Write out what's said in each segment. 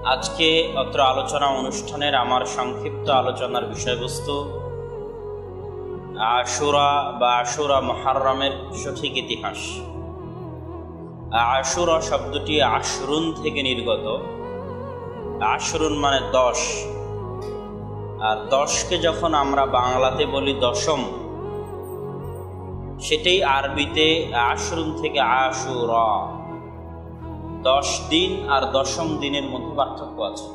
আজকে অত্র আলোচনা অনুষ্ঠানের আমার সংক্ষিপ্ত আলোচনার বিষয়বস্তু আশুরা বা আশুরা মুহররমের সঠিক ইতিহাস। আশুরা শব্দটি আশরুন থেকে নির্গত। আশরুন মানে 10, আর 10কে যখন আমরা বাংলাতে বলি দশম, সেটাই আরবিতে আশরুন থেকে আশুরা। 10 দিন আর দশম দিনের মধ্যে পার্থক্য আছে।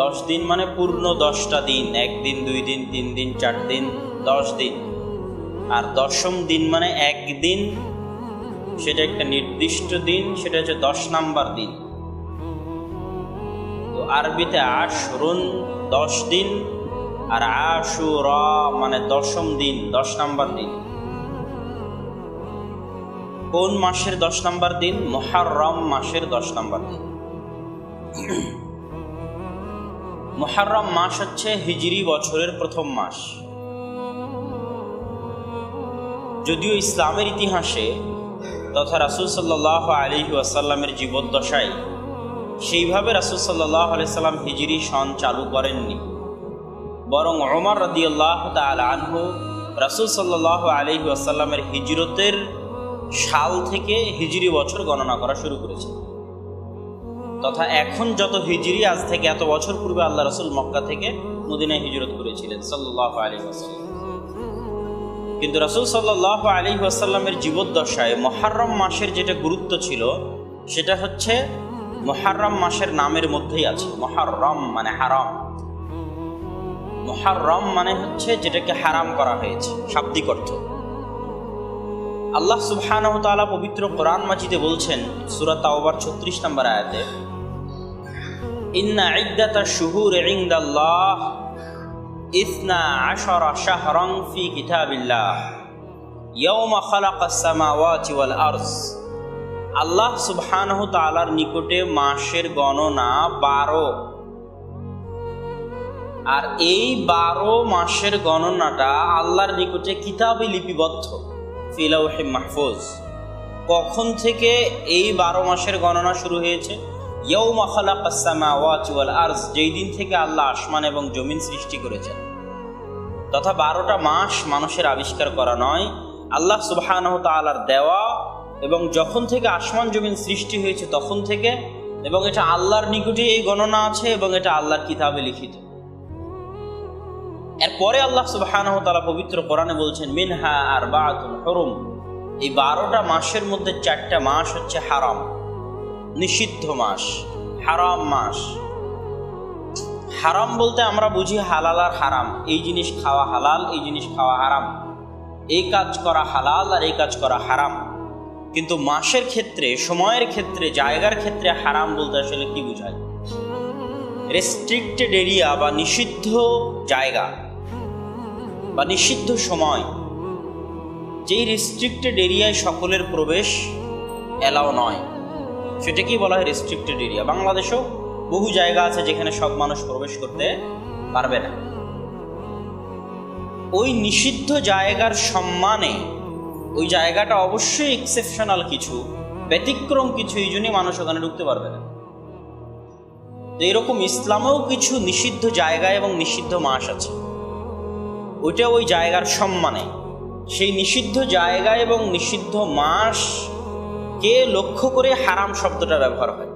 10 দিন মানে পূর্ণ 10টা দিন, 1 দিন 2 দিন 3 দিন 4 দিন 10 দিন। আর দশম দিন মানে 1 দিন, সেটা একটা নির্দিষ্ট দিন, সেটা হচ্ছে 10 নাম্বার দিন। তো আরবিতে আশরুন 10 দিন, আর আশুরা মানে দশম দিন, 10 নাম্বার দিন। কোন মাসের 10 নাম্বার দিন? মুহররম মাসের 10 নাম্বার দিন। মুহররম মাস হচ্ছে হিজরি বছরের প্রথম মাস। যদিও ইসলামের ইতিহাসে তথা রাসূল সাল্লাল্লাহু আলাইহি ওয়াসাল্লামের জীবদ্দশায় সেইভাবে রাসূল সাল্লাল্লাহু আলাইহি সাল্লাম হিজরি সন চালু করেননি, বরং ওমর রাদিয়াল্লাহু তাআলা আনহু রাসূল সাল্লাল্লাহু আলাইহি ওয়াসাল্লামের হিজরতের সাল থেকে হিজরি বছর গণনা করা শুরু করেছে। তথা এখন যত হিজরি, আজ থেকে এত বছর পূর্বে আল্লাহ রাসূল মক্কা থেকে মদিনায় হিজরত করেছিলেন সাল্লাল্লাহু আলাইহি ওয়াসাল্লাম। কিন্তু রাসূল সাল্লাল্লাহু আলাইহি ওয়াসাল্লামের জীবদ্দশায় মুহররম মাসের যেটা গুরুত্ব ছিল, সেটা হচ্ছে মুহররম মাসের নামের মধ্যেই আছে। মুহররম মানে হারাম। মুহররম মানে হচ্ছে যেটাকে হারাম করা হয়েছে, শাব্দিক অর্থ। আল্লাহ সুবহানাহু ওয়া তাআলা পবিত্র কোরআন মাজিদে বলছেন সূরা তাওবার 36 নম্বর আয়াতে, ইন্না ইদ্দাতাশ শুহুরি ইনদাল্লাহ 12 শাহরান ফি কিতাবিল্লাহ ইয়াওমা খালাকাস সামাওয়াতি ওয়াল আরজ। আল্লাহ সুবহানাহু ওয়া তাআলার নিকটে মাসের গণনা 12, আর এই 12 মাসের গণনাটা আল্লাহর নিকটে কিতাবে লিপিবদ্ধ, ফিলাউহে মাহফুজ। কখন থেকে এই 12 মাসের গণনা শুরু হয়েছে? ইয়াউমা খালাকাস সামাওয়াতি ওয়াল আরজ, যেই দিন থেকে আল্লাহ আসমান এবং জমিন সৃষ্টি করেছেন। তথা 12টা মাস মানুষের আবিষ্কার করা নয়, আল্লাহ সুবহানাহু ওয়া তাআলার দেওয়া, এবং যখন থেকে আসমান জমিন সৃষ্টি হয়েছে তখন থেকে, এবং এটা আল্লাহর নিকটে এই গণনা আছে, এবং এটা আল্লাহর কিতাবে লিখিত। এরপরে আল্লাহ সুবহানাহু ওয়া তাআলা পবিত্র কোরআনে বলছেন, মিনহা আরবাআতুন হুরুম। এই 12টা মাসের মধ্যে 4টা মাস হচ্ছে হারাম, নিষিদ্ধ মাস, হারাম মাস। হারাম বলতে আমরা বুঝি হালাল আর হারাম, এই জিনিস খাওয়া হালাল, এই জিনিস খাওয়া হারাম, এই কাজ করা হালাল আর এই কাজ করা হারাম। কিন্তু মাসের ক্ষেত্রে, সময়ের ক্ষেত্রে, জায়গার ক্ষেত্রে হারাম বলতে আসলে কি বোঝায়? রেস্ট্রিক্টেড এরিয়া বা নিষিদ্ধ জায়গা বা নিষিদ্ধ সময়, যেই রেস্ট্রিক্টেড এরিয়ায় সকলের প্রবেশ এলাও নয়, সেটাকেই বলা হয় রেস্ট্রিক্টেড এরিয়া। বাংলাদেশেও বহু জায়গা আছে যেখানে সব মানুষ প্রবেশ করতে পারবে না। ওই নিষিদ্ধ জায়গার সম্মানে ওই জায়গাটা অবশ্যই এক্সেপশনাল কিছু, ব্যতিক্রম কিছু, এই জন্যই মানুষ ওখানে ঢুকতে পারবে না। তো এরকম ইসলামেও কিছু নিষিদ্ধ জায়গা এবং নিষিদ্ধ মাস আছে, ওইটা ওই জায়গার সম্মানে। সেই নিষিদ্ধ জায়গা এবং নিষিদ্ধ মাসকে লক্ষ্য করে হারাম শব্দটা ব্যবহার হয়।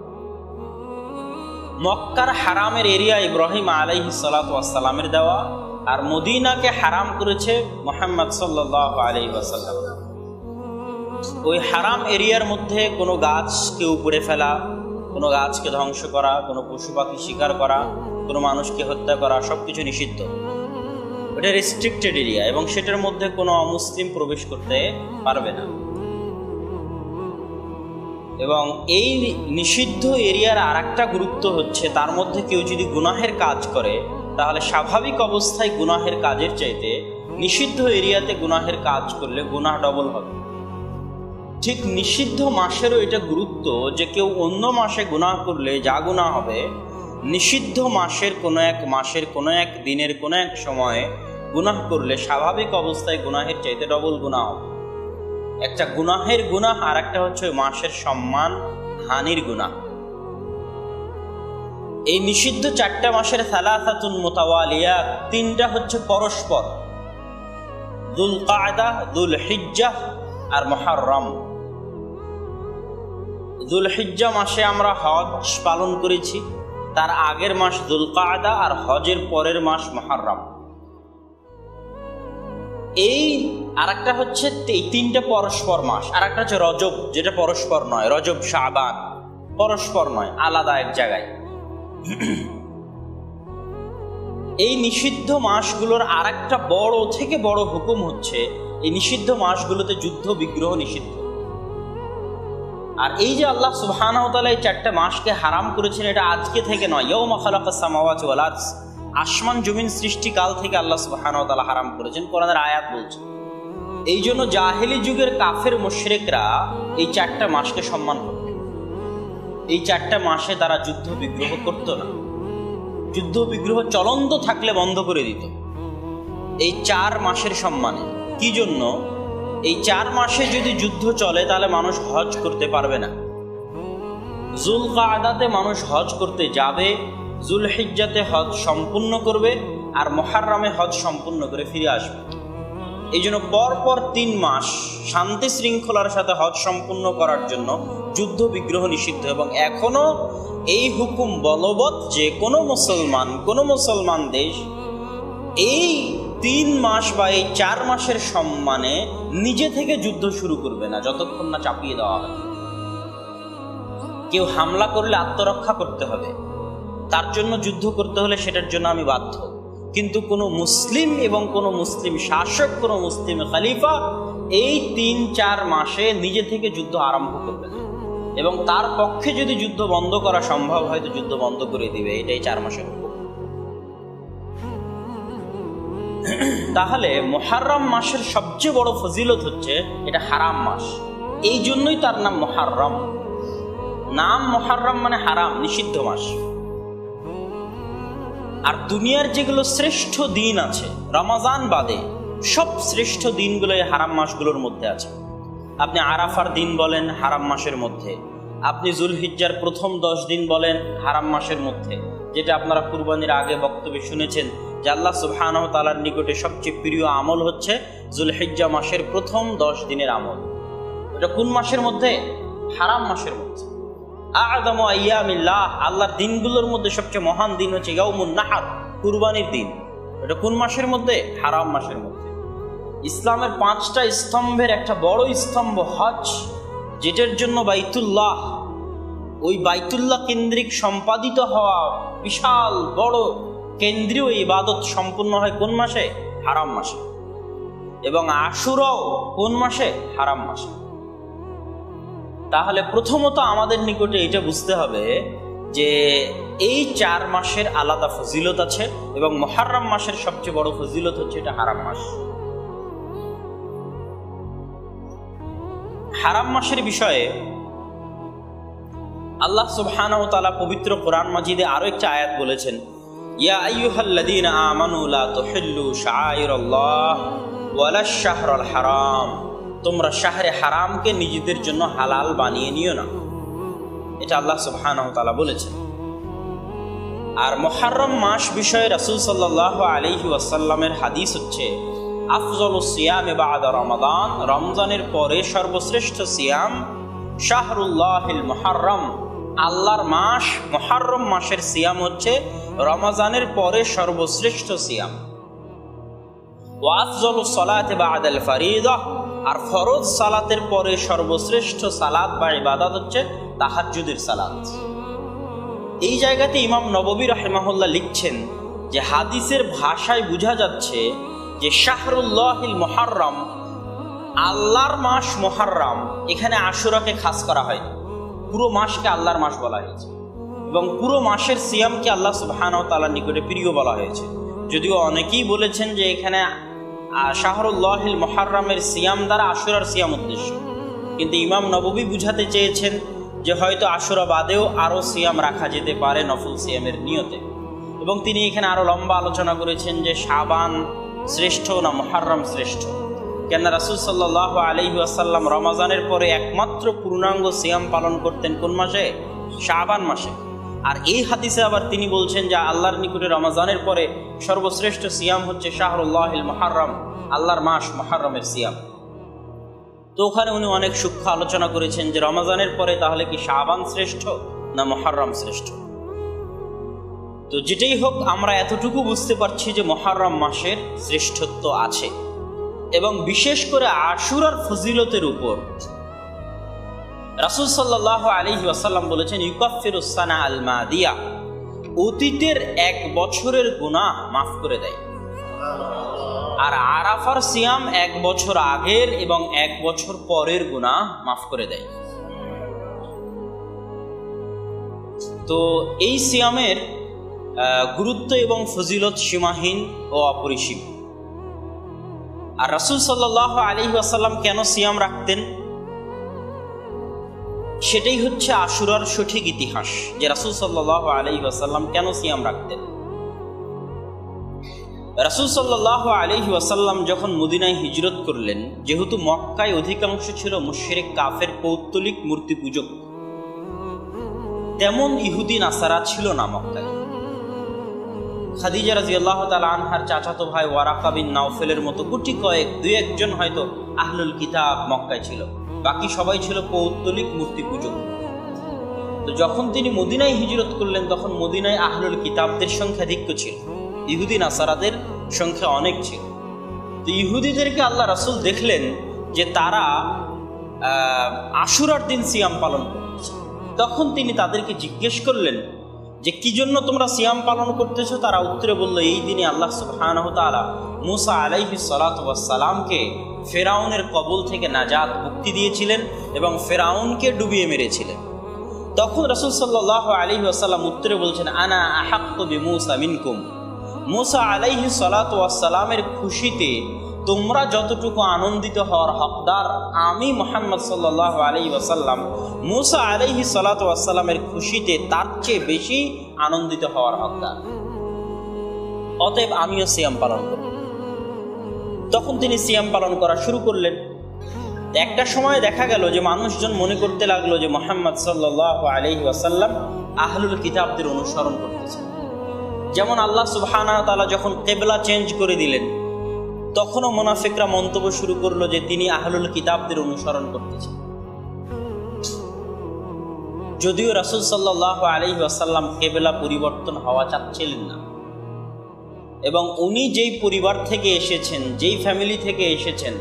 মক্কার হারামের এরিয়া ইব্রাহিম আলাইহিস সালাতু ওয়াস সালামের দেওয়া, আর মদিনাকে হারাম করেছে মুহাম্মদ সাল্লাল্লাহু আলাইহি ওয়াসাল্লাম। ওই হারাম এরিয়ার মধ্যে কোনো গাছকে উপড়ে ফেলা, কোনো গাছকে ধ্বংস করা, কোনো পশু পাখি শিকার করা, কোনো মানুষকে হত্যা করা, সবকিছু নিষিদ্ধ। ওটা রেস্ট্রিক্টেড এরিয়া, এবং সেটার মধ্যে কোনো অমুসলিম প্রবেশ করতে পারবে না। এবং এই নিষিদ্ধ এরিয়ার আর একটা গুরুত্ব হচ্ছে, তার মধ্যে কেউ যদি গুনাহের কাজ করে, তাহলে স্বাভাবিক অবস্থায় গুনাহের কাজের চাইতে নিষিদ্ধ এরিয়াতে গুনাহের কাজ করলে গুনাহ ডবল হবে। ঠিক নিষিদ্ধ মাসেরও এটা গুরুত্ব যে কেউ অন্য মাসে গুনাহ করলে যা গুনাহ হবে, নিষিদ্ধ মাসের কোনো এক মাসের কোনো এক দিনের কোনো এক সময়ে গুনাহ করলে স্বাভাবিক অবস্থায় গুনাহের চাইতে ডবল গুনাহ হবে। একটা গুনাহের গুনাহ আর একটা হচ্ছে ওই মাসের সম্মান হানির গুনাহ। এই নিষিদ্ধ 4টা মাসের সালাসাতুন মুতাওয়ালিয়াত, 3টা হচ্ছে পরস্পর, যুল কায়দা, যুল হিজ্জাহ আর মুহররম। যুল হিজ্জা মাসে আমরা হজ পালন করেছি, তার আগের মাস যুল কায়দা আর হজের পরের মাস মুহররম। এই আরেকটা হচ্ছে এই 3টা পরস্পর মাস, আর একটা হচ্ছে রজব, যেটা পরস্পর নয়, রজব শাবান পরস্পর নয়, আলাদা এক জায়গায়। এই নিষিদ্ধ মাসগুলোর আরেকটা বড় থেকে বড় হুকুম হচ্ছে এই নিষিদ্ধ মাসগুলোতে যুদ্ধ বিগ্রহ নিষিদ্ধ। আর এই যে আল্লাহ সুবহানাহু ওয়া তাআলা এই 4টা মাসকে হারাম করেছেন, এটা আজকে থেকে নয়, ইয়াউমা খালাকাস সামাওয়াতি ওয়াল আরদ, আসমান জমিন সৃষ্টিকাল থেকে আল্লাহ সুবহানাহু ওয়া তাআলা হারাম করেছেন, কোরআনের আয়াত বলছে। এই জন্য জাহেলি যুগের কাফের মুশরিকরা এই 4টা মাসকে সম্মান করত। এই 4টা মাসে তারা যুদ্ধ বিগ্রহ করত না, যুদ্ধ বিগ্রহ চলন্ত থাকলে বন্ধ করে দিত এই 4 মাসের সম্মানে। কি জন্য? এই 4 মাসে যদি যুদ্ধ চলে তাহলে মানুষ হজ করতে পারবে না। যুল কায়দাতে মানুষ হজ করতে যাবে, যুল হিজ্জাতে হজ সম্পূর্ণ করবে, আর মুহররমে হজ সম্পূর্ণ করে ফিরে আসবে। এই জন্য পরপর 3 মাস শান্তি শৃঙ্খলার সাথে হজ সম্পূর্ণ করার জন্য যুদ্ধ বিগ্রহ নিষিদ্ধ। এবং এখনো এই হুকুম বলবৎ যে কোনো মুসলমান দেশ এই 3 মাস বা এই 4 মাসের সম্মানে নিজে থেকে যুদ্ধ শুরু করবে না, যতক্ষণ না চাপিয়ে দেওয়া হবে। কেউ হামলা করলে আত্মরক্ষা করতে হবে, তার জন্য যুদ্ধ করতে হলে সেটার জন্য আমি বাধ্য। কিন্তু কোনো মুসলিম এবং কোনো মুসলিম শাসক, কোনো মুসলিম খলিফা এই 3-4 মাসে নিজে থেকে যুদ্ধ আরম্ভ করবে না, এবং তার পক্ষে যদি যুদ্ধ বন্ধ করা সম্ভব হয় তো যুদ্ধ বন্ধ করে দিবে। এটাই 4 মাসের হুকুম। তাহলে মুহররম মাসের সবচেয়ে বড় ফজিলত হচ্ছে এটা হারাম মাস, এই জন্যই তার নাম মুহররম। নাম মুহররম মানে হারাম, নিষিদ্ধ মাস। আর দুনিয়ার যেগুলো শ্রেষ্ঠ দিন আছে রমজান বাদে, সব শ্রেষ্ঠ দিনগুলো এই হারাম মাসগুলোর মধ্যে আছে। আপনি আরাফার দিন বলেন হারাম মাসের মধ্যে, আপনি যুলহিজ্জার প্রথম 10 দিন বলেন হারাম মাসের মধ্যে, যেটা আপনারা কুরবানির আগে বক্তব্যে শুনেছেন যে আল্লাহ সুবহানাহু ওয়া তাআলার নিকটে সবচেয়ে প্রিয় আমল হচ্ছে যুলহিজ্জা মাসের প্রথম 10 দিনের আমল। এটা কোন মাসের মধ্যে? হারাম মাসের মধ্যে। আ'যামু আইয়ামিল্লাহ, আল্লাহর দিনগুলোর মধ্যে সবচেয়ে মহান দিন হচ্ছে ইয়াউমুন নাহর, কুরবানির দিন। এটা কোন মাসের মধ্যে? হারাম মাসের মধ্যে। ইসলামের 5টা স্তম্ভের একটা বড় স্তম্ভ হজ, যেটার জন্য বাইতুল্লাহ, ওই বাইতুল্লাহ কেন্দ্রিক সম্পাদিত হওয়া বিশাল বড় কেন্দ্রীয় ইবাদত সম্পূর্ণ হয় কোন মাসে? হারাম মাসে। এবং আশুরাও কোন মাসে? হারাম মাসে। তাহলে প্রথমত আমাদের নিকটে এটা বুঝতে হবে যে এই 4 মাসের আলাদা ফজিলত আছে, এবং মুহররম মাসের সবচেয়ে বড় ফজিলত হচ্ছে এটা হারাম মাস। হারাম মাসের বিষয়ে আল্লাহ সুবহানাহু ওয়া তাআলা পবিত্র কোরআন মাজিদে আরো একটা আয়াত বলেছেন, ইয়া আইয়ুহাল্লাযীনা আমানু লা তুহিল্লু শাআইরাল্লাহ ওয়ালা শাহরাল হারাম, তোমরা শাহরে হারামকে নিজেদের জন্য হালাল বানিয়ে নিও না। এটা আল্লাহ সুবহানাহু ওয়া তাআলা বলেছেন। আর মুহররম মাস বিষয়ে রাসূল সাল্লাল্লাহু আলাইহি ওয়াসাল্লামের হাদিস হচ্ছে আফজালুস সিয়ামে বা'দা রমাদান, রমজানের পরে সর্বশ্রেষ্ঠ সিয়াম শাহরুল্লাহিল মুহররম, আল্লাহর মাস মুহররম মাসের সিয়াম হচ্ছে রমজানের পরে সর্বশ্রেষ্ঠ সিয়াম। ওয়া আফজালুস সালাতি বা'দাল ফারিদা, আর ফরজ সালাতের পরে সর্বশ্রেষ্ঠ সালাত বা ইবাদত হচ্ছে তাহাজ্জুদের সালাত। এই জায়গাতে ইমাম নববী রাহিমাহুল্লাহ লিখছেন যে হাদিসের ভাষায় বোঝা যাচ্ছে যে শাহরুল্লাহিল মুহররম, আল্লাহর মাস মুহররম, এখানে আশুরাকে খাস করা হয়নি, পুরো মাসকে আল্লাহর মাস বলা হয়েছে, এবং পুরো মাসের সিয়ামকে আল্লাহ সুবহানাহু ওয়া তাআলার নিকটে প্রিয় বলা হয়েছে। যদিও অনেকেই বলেছেন যে এখানে শাহরুল্লাহিল মুহররমের সিয়াম দ্বারা আশুরার সিয়াম উদ্দেশ্য, কিন্তু ইমাম নববী বুঝাতে চেয়েছেন যে হয়তো আশুরা বাদেও আরও সিয়াম রাখা যেতে পারে নফল সিয়ামের নিয়তে। এবং তিনি এখানে আরও লম্বা আলোচনা করেছেন যে শাবান শ্রেষ্ঠ না মুহররম শ্রেষ্ঠ, কেন রাসূল সাল্লাল্লাহু আলাইহি ওয়াসাল্লাম রমজানের পরে একমাত্র পূর্ণাঙ্গ সিয়াম পালন করতেন কোন মাসে? শাবান মাসে। আর এই হাদিসে আবার তিনি বলছেন যে আল্লাহর নিকটে রমজানের পরে সর্বশ্রেষ্ঠ সিয়াম হচ্ছে শাহরুল্লাহিল মুহাররম, আল্লাহর মাস মুহাররমের সিয়াম। তো ওখানে উনি অনেক সূক্ষ্ম আলোচনা করেছেন যে রমজানের পরে তাহলে কি শাবান শ্রেষ্ঠ না মুহাররম শ্রেষ্ঠ। তো যেটাই হোক, আমরা এতটুকু বুঝতে পারছি যে মুহাররম মাসের শ্রেষ্ঠত্ব আছে, এবং বিশেষ করে আশুরার ফজিলতের উপর রাসূল সাল্লাল্লাহু আলাইহি ওয়াসাল্লাম বলেছেন ইউকাফিরুস সানা আল মাদিয়া, অতীতের এক বছরের গুনাহ মাফ করে দেয়। আর আরাফার সিয়াম এক বছর আগের এবং এক বছর পরের গুনাহ মাফ করে দেয়। তো এই সিয়ামের গুরুত্ব এবং ফজিলত সীমাহীন ও অপরিসীম। আর রাসূল সাল্লাল্লাহু আলাইহি ওয়াসাল্লাম কেন সিয়াম রাখতেন, সেটাই হচ্ছে আশুরার সঠিক ইতিহাস, যে রাসূল সাল্লাল্লাহু আলাইহি ওয়াসাল্লাম কেন সিয়াম রাখতেন। রাসূল সাল্লাল্লাহু আলাইহি ওয়াসাল্লাম যখন মদিনায় হিজরত করলেন, যেহেতু মক্কায় অধিকাংশ ছিল মুশরিক কাফের পৌত্তলিক মূর্তি পূজক, তেমন ইহুদি নাসারা ছিল না মক্কায়। খাদিজা রাদিয়াল্লাহু তাআলা আনহার চাচাতো ভাই ওয়ারাকা বিন নাওফেলের মতো গুটি কয়েক দুই একজন হয়তো আহলুল কিতাব মক্কায় ছিল, বাকি সবাই ছিল পৌত্তলিক মূর্তি পূজক। তো যখন তিনি মদিনায় হিজরত করলেন, তখন মদিনায় আহলুল কিতাবদের সংখ্যাধিক্য ছিল, ইহুদি নাসারাদের সংখ্যা অনেক ছিল। তো ইহুদিদেরকে আল্লাহ রাসূল দেখলেন যে তারা আশুরার দিন সিয়াম পালন করতেছে। তখন তিনি তাদেরকে জিজ্ঞেস করলেন যে কি জন্য তোমরা সিয়াম পালন করতেছো। তারা উত্তরে বলল, এই দিনে আল্লাহ সুবহানাহু ওয়া তাআলা মূসা আলাইহিস সালাতু ওয়াস সালামকে ফেরাউনের কবল থেকে নাজাত মুক্তি দিয়েছিলেন এবং ফেরাউনকে ডুবিয়ে মেরেছিলেন। তখন রাসূল সাল্লাল্লাহু আলাইহি ওয়াসাল্লাম উত্তরে বলছেন, আনা আহাক্কু বিমূসা মিনকুম, মূসা আলাইহিস সালাতু ওয়াস সালামের খুশিতে তোমরা যতটুকু আনন্দিত হওয়ার হকদার, আমি মুহাম্মদ সাল্লাল্লাহু আলাইহি ওয়াসাল্লাম মূসা আলাইহিস সালাতু ওয়াস সালামের খুশিতে তার চেয়ে বেশি আনন্দিত হওয়ার হকদার, অতএব আমিও সিয়াম পালন করব। তখন তিনি সিয়াম পালন করা শুরু করলেন। একটা সময় দেখা গেল যে মানুষজন মনে করতে লাগলো যে মুহাম্মদ সাল্লাল্লাহু আলাইহি ওয়াসাল্লাম আহলুল কিতাবদের অনুসরণ করতেছে। যেমন আল্লাহ সুবহানাহু ওয়া তাআলা যখন কিবলা চেঞ্জ করে দিলেন, তখনও মুনাফিকরা মন্তব্য শুরু করলো যে তিনি আহলুল কিতাবদের অনুসরণ করতেছেন। যদিও রাসূল সাল্লাল্লাহু আলাইহি ওয়াসাল্লাম কিবলা পরিবর্তন হওয়া চাচ্ছিলেন না, এবং উনি যেই পরিবার থেকে এসেছেন, যেই ফ্যামিলি থেকে এসেছেন,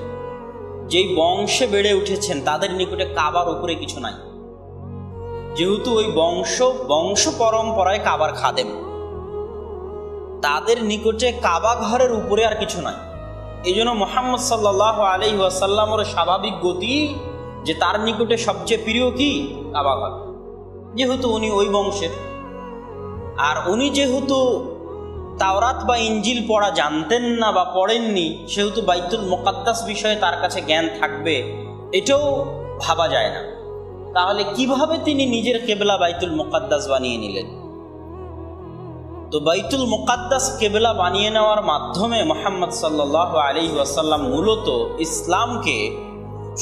যেই বংশে বেড়ে উঠেছেন, তাদের নিকটে কাবার উপরে কিছু নাই। যেহেতু ওই বংশ পরম্পরায় কাবার খাদেম, তাদের নিকটে কাবা ঘরের উপরে আর কিছু নাই। এই জন্য মুহাম্মদ সাল্লাল্লাহু আলাইহি ওয়াসাল্লামের স্বাভাবিক গতি যে তার নিকটে সবচেয়ে প্রিয় কি কাবা ঘর, যেহেতু উনি ওই বংশের। আর উনি যেহেতু তাওরাত বা ইনজিল পড়া জানতেন না বা পড়েননি, সেহেতু বাইতুল মুকাদ্দাস বিষয়ে তার কাছে জ্ঞান থাকবে এটাও ভাবা যায় না। তাহলে কিভাবে তিনি নিজের কিবলা বাইতুল মুকাদ্দাস বানিয়ে নিলেন? তো বাইতুল মুকাদ্দাস কিবলা বানিয়ে নেওয়ার মাধ্যমে মুহাম্মদ সাল্লাল্লাহু আলাইহি ওয়াসাল্লাম মূলত ইসলামকে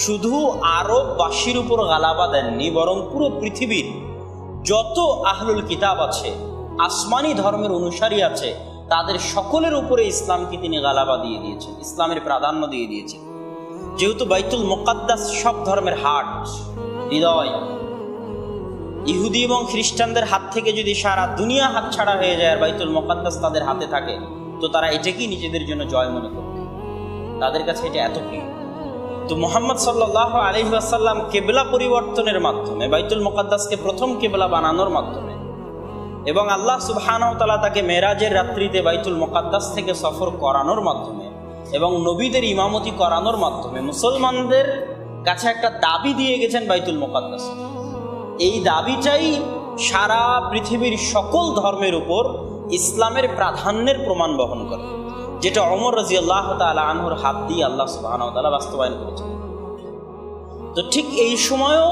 শুধু আরববাসীর উপর গালাবা দেননি, বরং পুরো পৃথিবীর যত আহলুল কিতাব আছে, আসমানি ধর্মের অনুসারী আছে, তাদের সকলের উপরে ইসলামকে তিনি গালাবা দিয়ে দিয়েছেন, ইসলামের প্রাধান্য দিয়ে দিয়েছেন। যেহেতু বাইতুল মুকাদ্দাস সব ধর্মের হার্ট, হৃদয়, ইহুদি এবং খ্রিস্টানদের হাত থেকে যদি সারা দুনিয়া হাতছাড়া হয়ে যায় আর বাইতুল মুকাদ্দাস তাদের হাতে থাকে, তো তারা এটাকেই নিজেদের জন্য জয় মনে করবে, তাদের কাছে এটা এত প্রিয়। তো মুহাম্মদ সাল্লাল্লাহু আলাইহি ওয়াসাল্লাম কিবলা পরিবর্তনের মাধ্যমে, বাইতুল মুকাদ্দাসকে প্রথম কিবলা বানানোর মাধ্যমে, এবং আল্লাহ সুবহানাহু ওয়া তাআলা তাকে মেরাজের রাত্রিতে বাইতুল মুকাদ্দাস থেকে সফর করানোর মাধ্যমে এবং নবীদের ইমামতি করানোর মাধ্যমে মুসলমানদের কাছে একটা দাবি দিয়ে গেছেন বাইতুল মুকাদ্দাস। এই দাবিটাই সারা পৃথিবীর সকল ধর্মের উপর ইসলামের প্রাধান্যের প্রমাণ বহন করে, যেটা ওমর রাদিয়াল্লাহু তাআলা আনহুর হাত দিয়ে আল্লাহ সুবহানাহু ওয়া তাআলা বাস্তবায়ন করেছেন। তো ঠিক এই সময়ও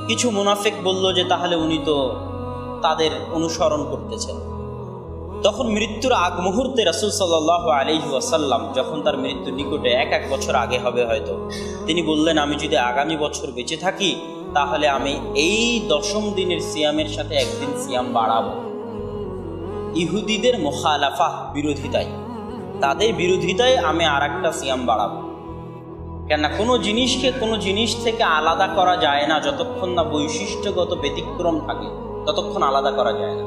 কিছু মুনাফিক বলল যে তাহলে উনি তো তাদের অনুসরণ করতেছেন। তখন মৃত্যুর আগ মুহূর্তে রাসূল সাল্লাল্লাহু আলাইহি ওয়াসাল্লাম, যখন তার মৃত্যু নিকটে এক বছর আগে হবে হয়তো, তিনি বললেন, আমি যদি আগামী বছর বেঁচে থাকি তাহলে আমি এই 10ম দিনের সিয়ামের সাথে একদিন সিয়াম বাড়াবো। ইহুদিদের মুখালাফা, বিরোধিতায়, তাদের বিরোধিতায় আমি আর একটা সিয়াম বাড়াবো। কেননা কোনো জিনিসকে কোনো জিনিস থেকে আলাদা করা যায় না, যতক্ষণ না বৈশিষ্ট্যগত ব্যতিক্রম থাকে ততক্ষণ আলাদা করা যায় না।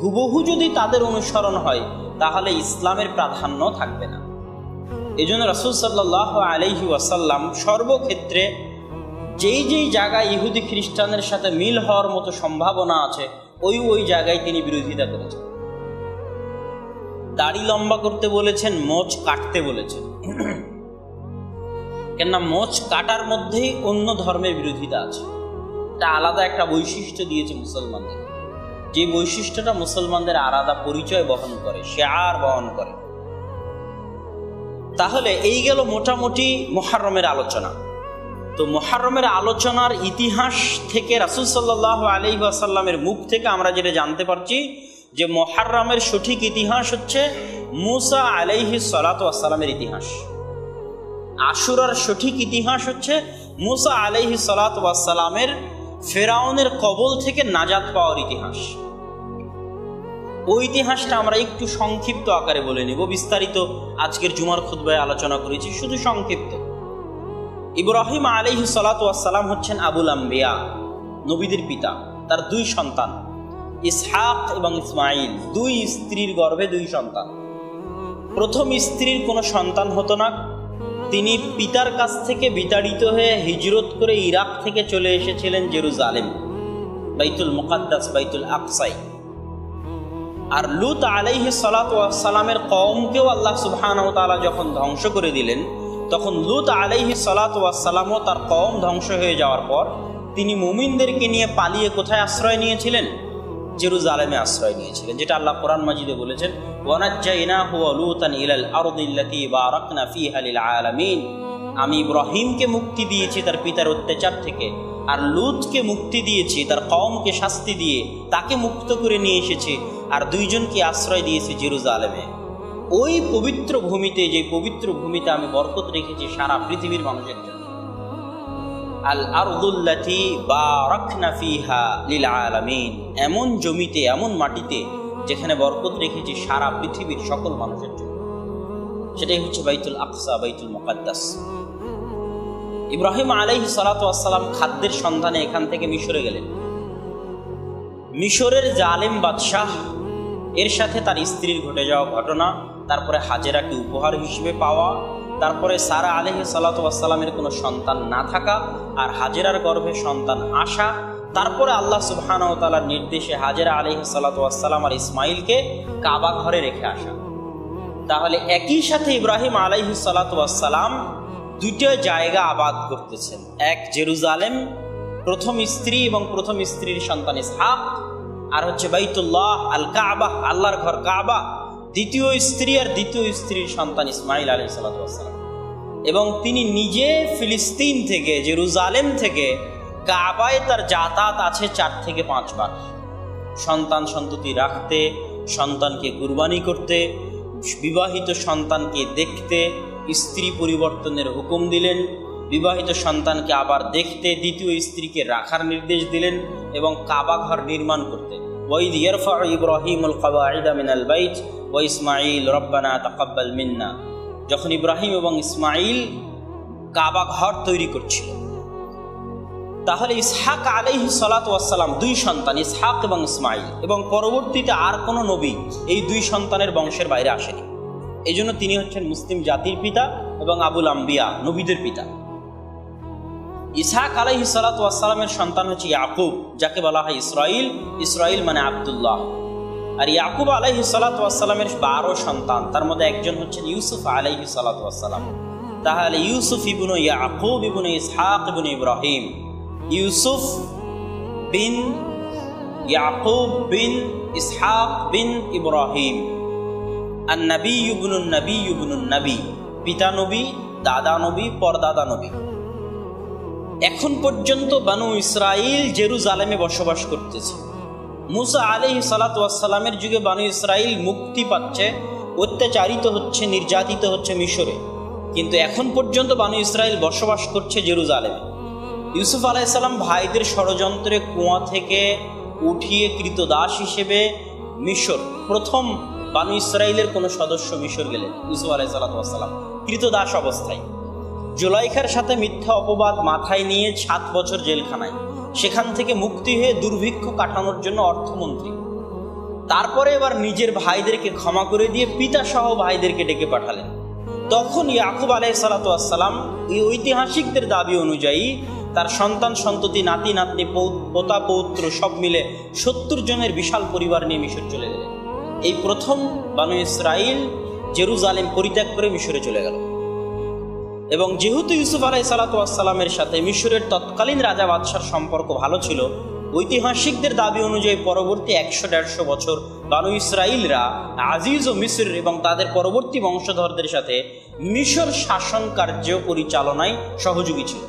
হুবহু যদি তাদের অনুসরণ হয় তাহলে ইসলামের প্রাধান্য থাকবে না। এই জন্য রাসূল সাল্লাল্লাহু আলাইহি ওয়াসাল্লাম সর্বক্ষেত্রে যেই যেই জায়গায় ইহুদি খ্রিস্টানের সাথে মিল হওয়ার মতো সম্ভাবনা আছে ওই জায়গায় তিনি বিরোধিতা করেছেন। দাড়ি লম্বা করতে বলেছেন, মোচ কাটতে বলেছেন। কেননা মোচ কাটার মধ্যেই অন্য ধর্মের বিরোধিতা আছে। এটা আলাদা একটা বৈশিষ্ট্য দিয়েছে মুসলমানদের, যে বৈশিষ্ট্যটা মুসলমানদের আলাদা পরিচয় বহন করে, শেয়ার বহন করে। তাহলে এই গেল মোটামুটি মুহররমের আলোচনা। তো মুহররমের আলোচনার ইতিহাস থেকে রাসূল সাল্লাল্লাহু আলাইহি ওয়াসাল্লামের মুখ থেকে আমরা যেটা জানতে পারছি যে মুহররমের সঠিক ইতিহাস হচ্ছে মূসা আলাইহিস সালাতু ওয়াস সালামের ইতিহাস। আশুরার সঠিক ইতিহাস হচ্ছে মূসা আলাইহিস সালাতু ওয়াস সালামের ফেরাউনের কবল থেকে নাজাত পাওয়ার ইতিহাস। ওই ইতিহাসটা আমরা একটু সংক্ষিপ্ত আকারে বলে নিব, বিস্তারিত আজকের জুমার খুতবায় আলোচনা করেছি, শুধু সংক্ষিপ্ত। ইব্রাহিম আলাইহিস সালাতু ওয়াস সালাম হচ্ছেন আবুল আম্বিয়া, নবীদের পিতা। তার 2 সন্তান, ইসহাক এবং ইসমাইল, 2 স্ত্রীর গর্ভে 2 সন্তান। প্রথম স্ত্রীর কোনো সন্তান হতো না, তিনি পিতার কাছ থেকে বিতাড়িত হয়ে হিজরত করে ইরাক থেকে চলে এসেছিলেন জেরুজালেম, বাইতুল মুকাদ্দাস, বাইতুল আকসাই। আর লূত আলাইহিস সালাতু ওয়াস সালামের কওমকেও আল্লাহ সুবহানাহু ওয়া তাআলা যখন ধ্বংস করে দিলেন, তখন লূত আলাইহিস সালাতু ওয়াস সালামও তার কওম ধ্বংস হয়ে যাওয়ার পর তিনি মুমিনদেরকে নিয়ে পালিয়ে কোথায় আশ্রয় নিয়েছিলেন? জেরুজালেমে আশ্রয় নিয়েছিলেন, যেটা আল্লাহ কোরআন মাজিদে বলেছেন, ওয়ানাজ্জাইনাহু ওয়া লূতান ইলাল আরদিল্লাতী বারাকনা ফীহা লিল আলামিন। আমি ইব্রাহিমকে মুক্তি দিয়েছি তার পিতার অত্যাচার থেকে, আর লূতকে মুক্তি দিয়েছি তার কওমকে শাস্তি দিয়ে, তাকে মুক্ত করে নিয়ে এসেছি, আর 2 জনকে আশ্রয় দিয়েছি জেরুজালেমে। ওই পবিত্র ভূমিতে, যে পবিত্র ভূমিতে আমি বরকত রেখেছি সারা পৃথিবীর মানুষের জন্য। আল আরদুল্লাতী বারাকনা ফীহা লিল আলামিন, এমন জমিতে, এমন মাটিতে যেখানে বরকত রেখেছি সারা পৃথিবীর সকল মানুষের জন্য। সেটাই হচ্ছে বাইতুল আকসা, বাইতুল মুকাদ্দাস। ইব্রাহিম আলাইহিস সালাতু ওয়াস সালাম খাদ্যের সন্ধানে এখান থেকে মিশরে গেলেন। মিশরের জালেম বাদশাহ এর সাথে তার স্ত্রীর ঘটে যাওয়া ঘটনা, তারপরে হাজেরাকে উপহার হিসেবে পাওয়া, তারপরে সারা আলাইহিস সালাতু ওয়াস সালামের কোনো সন্তান না থাকা আর হাজেরার গর্ভে সন্তান আসা, তারপরে আল্লাহ সুবহানাহু ওয়া তাআলার নির্দেশে হাজেরা আলাইহিস সালাতু ওয়াস সালাম আর ইসমাইলকে কাবা ঘরে রেখে আসা। তাহলে একই সাথে ইব্রাহিম আলাইহিস সালাতু ওয়াস সালাম 2টা জায়গা আবাদ করতেছেন। এক জেরুজালেম, প্রথম স্ত্রী এবং প্রথম স্ত্রীর সন্তান ইসহাক, আর হচ্ছে বাইতুল্লাহ আল কাবা, আল্লাহর ঘর কাবা, দ্বিতীয় স্ত্রী আর দ্বিতীয় স্ত্রীর সন্তান ইসমাইল আলাইহিস সালাতু ওয়াস সালাম। এবং তিনি নিজে ফিলিস্তিন থেকে, জেরুজালেম থেকে কাবায় তার যাতায়াত আছে 4 থেকে 5 বার। সন্তান সন্ততি রাখতে, সন্তানকে কুরবানি করতে, বিবাহিত সন্তানকে দেখতে, স্ত্রী পরিবর্তনের হুকুম দিলেন, বিবাহিত সন্তানকে আবার দেখতে, দ্বিতীয় স্ত্রীকে রাখার নির্দেশ দিলেন, এবং কাবা ঘর নির্মাণ করতে। ওয়াইদ ইয়ারফাউ ইব্রাহিমুল কওয়াইদা মিনাল বাইত ওয়া ইসমাঈল রব্বানা তাকাব্বাল মিন্না। যখন ইব্রাহিম এবং ইসমাঈল কাবা ঘর তৈরি করছিল, তাহলে ইসহাক আলাইহিস সালাতু ওয়াস সালাম 2 সন্তান, ইসহাক এবং ইসমাঈল, এবং পরবর্তীতে আর কোনো নবী এই 2 সন্তানের বংশের বাইরে আসেনি। এই জন্য তিনি হচ্ছেন মুসলিম জাতির পিতা এবং আবুল আম্বিয়া, নবীদের পিতা। ইসহাক আলাইহিস সালাতু ওয়াস সালামের সন্তান হচ্ছে ইয়াকুব, যাকে বলা হয় ইসরাইল। ইসরাইল মানে আব্দুল্লাহ। আর ইয়াকুব আলাইহিস সালাতু ওয়াস সালামের 12 সন্তান, তার মধ্যে একজন হচ্ছেন ইউসুফ আলাইহিস সালাতু ওয়াস সালাম। তাহলে ইউসুফ ইবনু ইয়াকুব ইবনু ইসহাক ইবনু ইব্রাহিম, ইউসুফ বিন ইয়াকুব বিন ইসহাক বিন ইব্রাহিম, আর নবী ইবনুন নবী ইবনুন নবী, পিতা নবী, দাদা নবী, পরদাদা নবী। এখন পর্যন্ত বানু ইসরাইল জেরুজালেমে বসবাস করতেছে। মূসা আলাইহিস সালাতু ওয়াস সালামের যুগে বানু ইসরাইল মুক্তি পাচ্ছে, অত্যাচারিত হচ্ছে, নির্যাতিত হচ্ছে মিশরে, কিন্তু এখন পর্যন্ত বানু ইসরাইল বসবাস করছে জেরুজালেমে। ইউসুফ আলাইহিসসালাম ভাইদের ষড়যন্ত্রে কুয়া থেকে উঠিয়ে কৃতদাস হিসেবে মিশর, প্রথম বানু ইসরাইলের কোনো সদস্য মিশর গেলেন ইউসুফ আলাইহিসসালাম কৃতদাস অবস্থায়। জুলাইখার সাথে মিথ্যা অপবাদ মাথায় নিয়ে 7 বছর জেলখানায়, সেখান থেকে মুক্তি হয়ে দুর্ভিক্ষ কাটানোর জন্য অর্থমন্ত্রী। তারপরে এবার নিজের ভাইদেরকে ক্ষমা করে দিয়ে পিতা সহ ভাইদেরকে ডেকে পাঠালেন। তখন ইয়াকুব আলাইহিসসালাম এই ঐতিহাসিকদের দাবি অনুযায়ী তার সন্তান সন্ততি, নাতি নাতনি, পোতা পৌত্র সব মিলে 70 জনের বিশাল পরিবার নিয়ে মিশর চলে গেলেন। এই প্রথম বানু ইসরাইল জেরুজালেম পরিত্যাগ করে মিশরে চলে গেল। এবং যেহেতু ইউসুফ আলাইহিসসালামের সাথে মিশরের তৎকালীন রাজা বাদশার সম্পর্ক ভালো ছিল, ঐতিহাসিকদের দাবি অনুযায়ী পরবর্তী 100-150 বছর বানু ইসরাইলরা আজিজ ও মিশর এবং তাদের পরবর্তী বংশধরদের সাথে মিশর শাসন কার্য পরিচালনায় সহযোগী ছিল।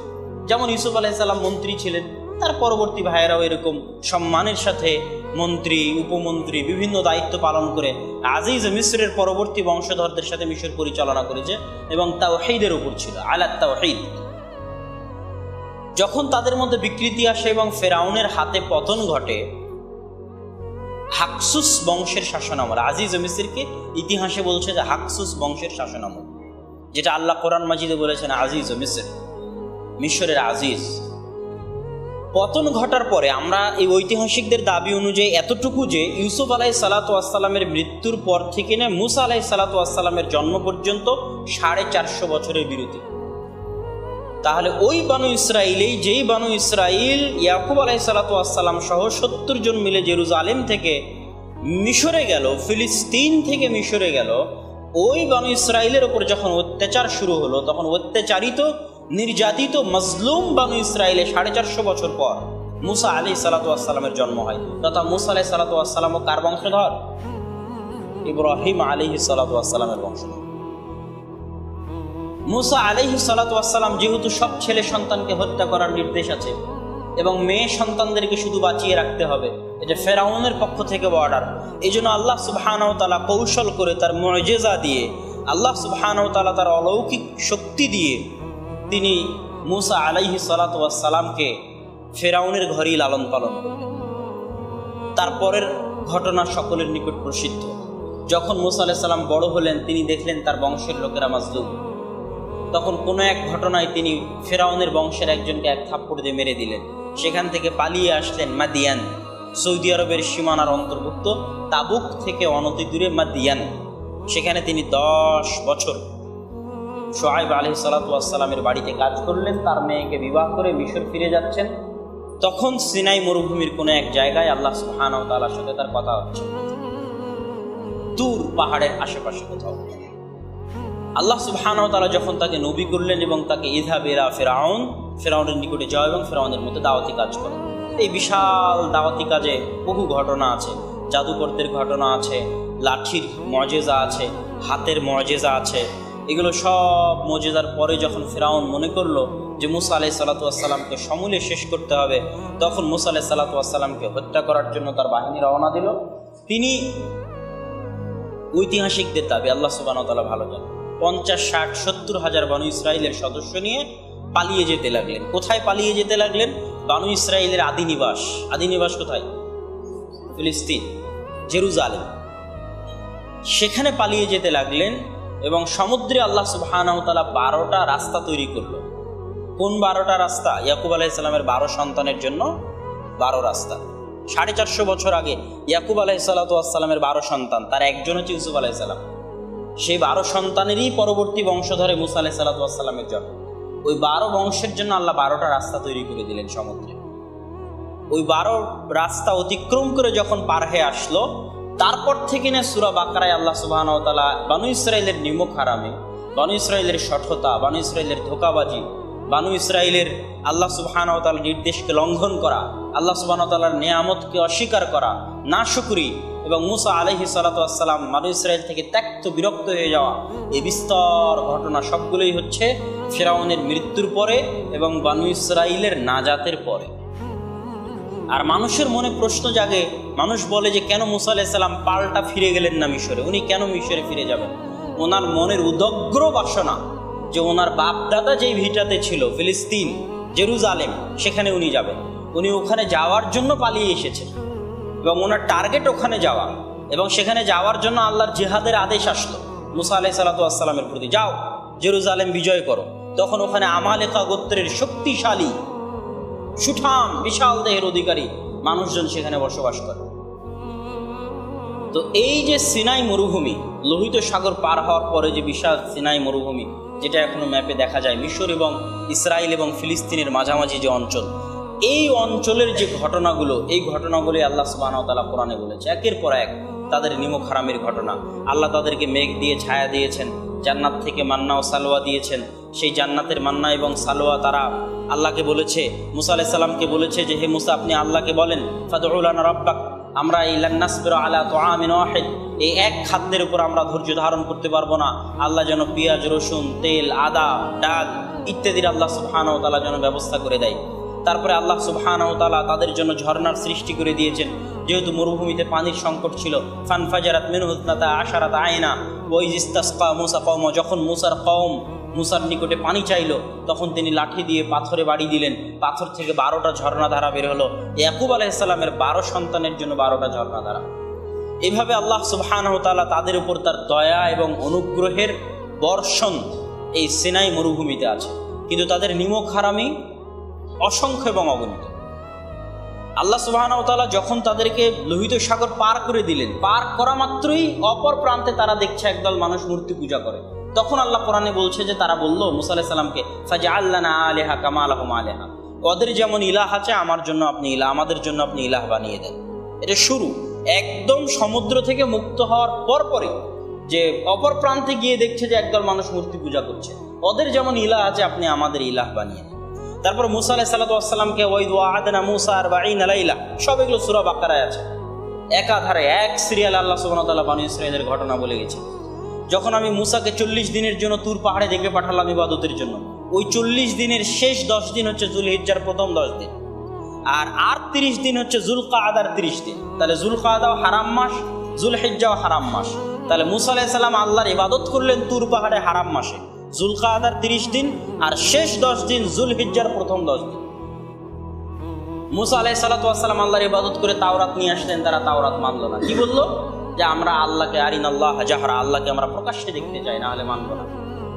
যেমন ইউসুফ আলাইহিসসালাম মন্ত্রী ছিলেন, তার পরবর্তী ভাইয়েরাও এরকম সম্মানের সাথে মন্ত্রী, উপমন্ত্রী বিভিন্ন দায়িত্ব পালন করে আজিজ মিশরের পরবর্তী বংশধরদের সাথে মিশর পরিচালনা করেছে এবং তাওহীদের উপর ছিল, আলা তাওহীদ। যখন তাদের মধ্যে বিকৃতি আসে এবং ফেরাউনের হাতে পতন ঘটে, হাকসুস বংশের শাসনামল, আজিজ মিশরকে ইতিহাসে বলছে যে হাকসুস বংশের শাসনামল, যেটা আল্লাহ কোরআন মাজিদে বলেছেন আজিজ মিশর, মিশরের আজিজ। পতন ঘটার পরে আমরা এই ঐতিহাসিকদের দাবি অনুযায়ী এতটুকু যে ইউসুফ আলাইহিসসালামের মৃত্যুর পর থেকে না মুসা আলাইহিসসালামের জন্ম পর্যন্ত 450 বছরের বিরতি। তাহলে ওই বানু ইসরাইলেই, যেই বানু ইসরাইল ইয়াকুব আলাইহিসসালাম সহ 70 জন মিলে জেরুজালেম থেকে মিশরে গেল, ফিলিস্তিন থেকে মিশরে গেল, ওই বানু ইসরাইলের ওপর যখন অত্যাচার শুরু হলো, তখন অত্যাচারিত, নির্যাতিত, মজলুম বানু ইসরাইলে 450 বছর পর মুসা আলাইহিসসালামের জন্ম হয়। তথা মুসা আলাইহিসসালামও কার বংশধর? ইব্রাহিম আলাইহিসসালামের বংশধর। মুসা আলাইহিসসালাম যেহেতু সব ছেলে সন্তানকে হত্যা করার নির্দেশ আছে এবং মেয়ে সন্তানদেরকে শুধু বাঁচিয়ে রাখতে হবে, এটা ফেরাউনের পক্ষ থেকে অর্ডার, এই জন্য আল্লাহ সুবহানাহু ওয়া তাআলা কৌশল করে তার মুজিজা দিয়ে, আল্লাহ সুবহানাহু ওয়া তাআলা তার অলৌকিক শক্তি দিয়ে তিনি মুসা আলাইহিসসালামকে ফেরাউনের ঘরেই লালন পালন করলেন। তারপরের ঘটনা সকলের নিকট প্রসিদ্ধ। যখন মুসা আলাইহিস সালাম বড় হলেন, তিনি দেখলেন তার বংশের লোকেরা মাজলুম। তখন কোনো এক ঘটনায় তিনি ফেরাউনের বংশের একজনকে এক থাপ্পড় দিয়ে মেরে দিলেন। সেখান থেকে পালিয়ে আসলেন মাদিয়ান, সৌদি আরবের সীমানার অন্তর্ভুক্ত তাবুক থেকে অনতি দূরে মাদিয়ান। সেখানে তিনি 10 বছর শুআয়ব আলাইহিসসালামের বাড়িতে কাজ করলেন। তার মেয়েকে বিবাহ করে মিশর ফিরে যাচ্ছেন। তখন সিনাই মরুভূমির কোনো এক জায়গায় আল্লাহ সুবহানাহু ওয়া তাআলার সাথে তার কথা হচ্ছে, তুর পাহাড়ের আশেপাশে কোথাও। আল্লাহ সুবহানাহু ওয়া তাআলা যখন তাকে নবী করলেন এবং তাকে ইযহাব ইলা ফেরাউনের নিকটে যাও এবং ফেরাউনের মধ্যে দাওয়াতি কাজ করো। এই বিশাল দাওয়াতি কাজে বহু ঘটনা আছে, জাদুকরদের ঘটনা আছে, লাঠির মুজিজা আছে, হাতের মুজিজা আছে। এগুলো সব মুজিজার পরে যখন ফেরাউন মনে করলো যে মুসা আলাইহিসসালামকে সমূলে শেষ করতে হবে, তখন মুসা আলাইহিসসালামকে হত্যা করার জন্য তার বাহিনী রওনা দিল। তিনি ঐতিহাসিকদের দাবি, আল্লাহ সুবহানাহু ওয়া তাআলা ভালো জানেন, 50, 60, 70 হাজার বানু ইসরাইলের সদস্য নিয়ে পালিয়ে যেতে লাগলেন। কোথায় পালিয়ে যেতে লাগলেন? বানু ইসরাইলের আদিনিবাস কোথায়? ফিলিস্তিন, জেরুজালেম। সেখানে পালিয়ে যেতে লাগলেন এবং সমুদ্রে আল্লাহ সুবহানাহু ওয়া তাআলা 12টা রাস্তা তৈরি করলো। কোন 12টা রাস্তা? ইয়াকুব আলাইহিস সালামের 12 সন্তানের জন্য 12 রাস্তা। 450 বছর আগে ইয়াকুব আলাইহিসসালামের 12 সন্তান, তার একজন হচ্ছে ইউসুফ আলাইহিস সালাম। সেই 12 সন্তানেরই পরবর্তী বংশধরে মুসা আলাইহিসসালামের জন্ম। ওই 12 বংশের জন্য আল্লাহ 12টা রাস্তা তৈরি করে দিলেন সমুদ্রে। ওই 12 রাস্তা অতিক্রম করে যখন পার হয়ে আসলো, তারপর থেকে না সূরা বাকারায় আল্লাহ সুবহানাহু ওয়া তাআলা বানু ইসরাইলের নিমক হারামে, বানু ইসরাইলের সঠতা, বানু ইসরাইলের ধোঁকাবাজি, বানু ইসরাইলের আল্লাহ সুবহানাহু ওয়া তাআলার নির্দেশকে লঙ্ঘন করা, আল্লাহ সুবহানাহু ওয়া তাআলার নিয়ামতকে অস্বীকার করা, নাশুকরি এবং মুসা আলাইহিসসালাম বানু ইসরাইল থেকে ত্যক্ত বিরক্ত হয়ে যাওয়া, এই বিস্তর ঘটনা সবগুলোই হচ্ছে ফিরআউনের মৃত্যুর পরে এবং বানু ইসরাইলের নাজাতের পরে। আর মানুষের মনে প্রশ্ন জাগে, মানুষ বলে যে কেন মুসা আলাইহিস সালাম পাল্টা ফিরে গেলেন না মিশরে? উনি কেন মিশরে ফিরে যাবেন? ওনার মনের উদগ্র বাসনা যে ওনার বাপ দাদা যেই ভিটাতে ছিল ফিলিস্তিন, জেরুজালেম, সেখানে উনি যাবেন। উনি ওখানে যাওয়ার জন্য পালিয়ে এসেছেন এবং ওনার টার্গেট ওখানে যাওয়া, এবং সেখানে যাওয়ার জন্য আল্লাহর জিহাদের আদেশ আসলো মুসা আলাইহিস সালাতু ওয়াস সালামের প্রতি, যাও জেরুজালেম বিজয় করো। তখন ওখানে আমালেকা গোত্রের শক্তিশালী সুঠাম বিশাল দেহের অধিকারী মানুষজন সেখানে বসবাস করে। তো এই যে সিনাই মরুভূমি, লোহিত সাগর পার হওয়ার পরে যে বিশাল সিনাই মরুভূমি, যেটা এখনো ম্যাপে দেখা যায়, মিশর এবং ইসরায়েল এবং ফিলিস্তিনের মাঝামাঝি যে অঞ্চল, এই অঞ্চলের যে ঘটনাগুলো, এই ঘটনাগুলি আল্লাহ সুবহানাহু ওয়া তাআলা কোরআনে বলেছে একের পর এক। তাদের নিমক হারামের ঘটনা, আল্লাহ তাদেরকে মেঘ দিয়ে ছায়া দিয়েছেন, জান্নাত থেকে মান্না ও সালোয়া দিয়েছেন। সেই জান্নাতের মান্না এবং সালোয়া তারা আল্লাহকে বলেছে, মুসা আলাইহিস সালামকে বলেছে যে হে মুসা, আপনি আল্লাহকে বলেন ফাদউ লানা রাব্বাক, আমরা এই লান নাসবিরা আলা তুআমিন ওয়াহিদ, এই এক খাদ্যের উপর আমরা ধৈর্য ধারণ করতে পারবো না। আল্লাহ যেন পেঁয়াজ, রসুন, তেল, আদা, ডাল ইত্যাদির আল্লাহ সুবহানাহু ওয়া তাআলা যেন ব্যবস্থা করে দেয়। তারপরে আল্লাহ সুবহানাহু ওয়া তাআলা তাদের জন্য ঝর্ণার সৃষ্টি করে দিয়েছেন, যেহেতু মরুভূমিতে পানির সংকট ছিল। ফানফাজারাত মিনহু ইসনাতা আশারাতা আয়না ওয়া ইসতাসকা মুসা কওমা, যখন মুসার কওম মুসার নিকটে পানি চাইল, তখন তিনি লাঠি দিয়ে পাথরে বাড়ি দিলেন, পাথর থেকে 12টা ঝর্ণাধারা বের হলো। ইয়াকুব আলাইহিস সালামের 12 সন্তানের জন্য 12টা ঝর্ণাধারা। এভাবে আল্লাহ সুবহানাহু ওয়া তাআলা তাদের উপর তার দয়া এবং অনুগ্রহের বর্ষণ এই সিনাই মরুভূমিতে আছে। কিন্তু তাদের নিমক হারামি অসংখ্য এবং অগণিত। আল্লাহ সুবহানাহু ওয়া তাআলা যখন তাদেরকে লোহিত সাগর পার করে দিলেন, পার করা মাত্রই অপর প্রান্তে তারা দেখছে একদল মানুষ মূর্তি পূজা করে। তখন আল্লাহ কোরআনে বলছে যে তারা বলল মুসা আলাইহিস সালামকে, ফাজআল লানা আলিহা কামা লাহুম আলিহা, ওদের যেমন ইলাহ আছে আমার জন্য আপনি ইলাহ, আমাদের জন্য আপনি ইলাহ বানিয়ে দেন। এটা শুরু একদম সমুদ্র থেকে মুক্ত হওয়ার পরপরই, যে অপর প্রান্তে গিয়ে দেখছে যে একদল মানুষ মূর্তি পূজা করছে, ওদের যেমন ইলাহ আছে আপনি আমাদের ইলাহ বানিয়ে দেন। তারপর মুসা আলাইহিস সালাতু ওয়াস সালামকে ওয়াইদ ওয়া'আদনা মুসা 40 লাইলা, সব এগুলো সূরা বাকারায় আছে। একাধারে এক সিরিয়াল আল্লাহ সুবহানাহু ওয়া তাআলা বনী ইসরাঈলের ঘটনা বলে গেছে। যখন আমি মুসাকে 40 দিনের জন্য তুর পাহাড়ে ডেকে পাঠালাম ইবাদতের জন্য, ওই 40 দিনের শেষ 10 দিন হচ্ছে যুলহিজ্জার প্রথম 10 দিন, আর 30 দিন হচ্ছে যুলকাআদার 30 দিন। তাহলে যুলকাআদাও হারাম মাস, যুলহিজ্জাও হারাম মাস। তাহলে মুসা আলাইহিস সালাম আল্লাহর ইবাদত করলেন তুর পাহাড়ে হারাম মাসে, যুলকাআদার 30 দিন আর শেষ 10 দিন যুলহিজ্জার প্রথম 10 দিন। মুসা আলাইহিস সালাতু ওয়াস সালাম আল্লাহর ইবাদত করে তাওরাত নিয়ে আসলেন, তারা তাওরাত মানল না। কি বললো? যে আমরা আল্লাহকে আরিনাল্লাহ জাহরা, আল্লাহকে আমরা প্রকাশ্যে দেখতে চাই, না হলে মানব না।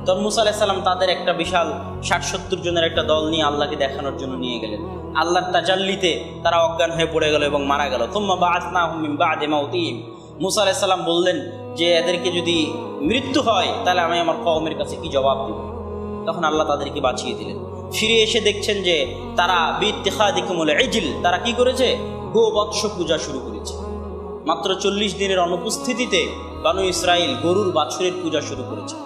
তখন মুসা আলাইহিস সালাম তাদের একটা বিশাল 60-70 জনের একটা দল নিয়ে আল্লাহকে দেখানোর জন্য নিয়ে গেলেন। আল্লাহর তাজাল্লিতে তারা অজ্ঞান হয়ে পড়ে গেল এবং মারা গেল। তুম্মা বাআসনাহুম মিন বা'দি মাউতিহিম, মুসা আলাইহিস সালাম বললেন যে এদেরকে যদি মৃত্যু হয় তাহলে আমি আমার কওমের কাছে কি জবাব দিব? তখন আল্লাহ তাদেরকে বাঁচিয়ে দিলেন। ফিরে এসে দেখছেন যে তারা বিত্তিখাদিকুমুল ইজল, তারা কি করেছে? গোবৎস পূজা শুরু করেছে। মাত্র 40 দিনের অনুপস্থিতিতে বানু ইসরাইল গরুর বাছুরের পূজা শুরু করেছে।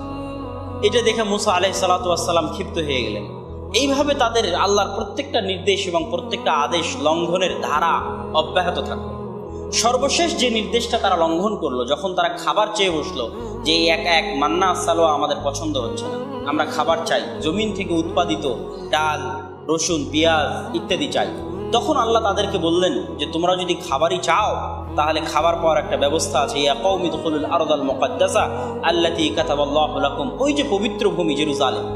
এটা দেখে মুসা আলাইহিস সালাতু ওয়াস সালাম ক্ষিপ্ত হয়ে গেলেন। এইভাবে তাদের আল্লাহর প্রত্যেকটা নির্দেশ এবং প্রত্যেকটা আদেশ লঙ্ঘনের ধারা অব্যাহত থাকলো। সর্বশেষ যে নির্দেশটা তারা লঙ্ঘন করলো, যখন তারা খাবার চেয়ে বসলো যে এই এক মান্না সালোয়া আমাদের পছন্দ হচ্ছে না, আমরা খাবার চাই, জমিন থেকে উৎপাদিত ডাল, রসুন, পেঁয়াজ ইত্যাদি চাই, তখন আল্লাহ তাদেরকে বললেন যে তোমরা যদি খাবারই চাও তাহলে খাবার পাওয়ার একটা ব্যবস্থা আছে। ইয়া কওমি দুখুলুল আরদাল মুকাদ্দাসা আল্লাতী কাতাবাল্লাহু লাকুম, ওই যে পবিত্র ভূমি জেরুজালেম,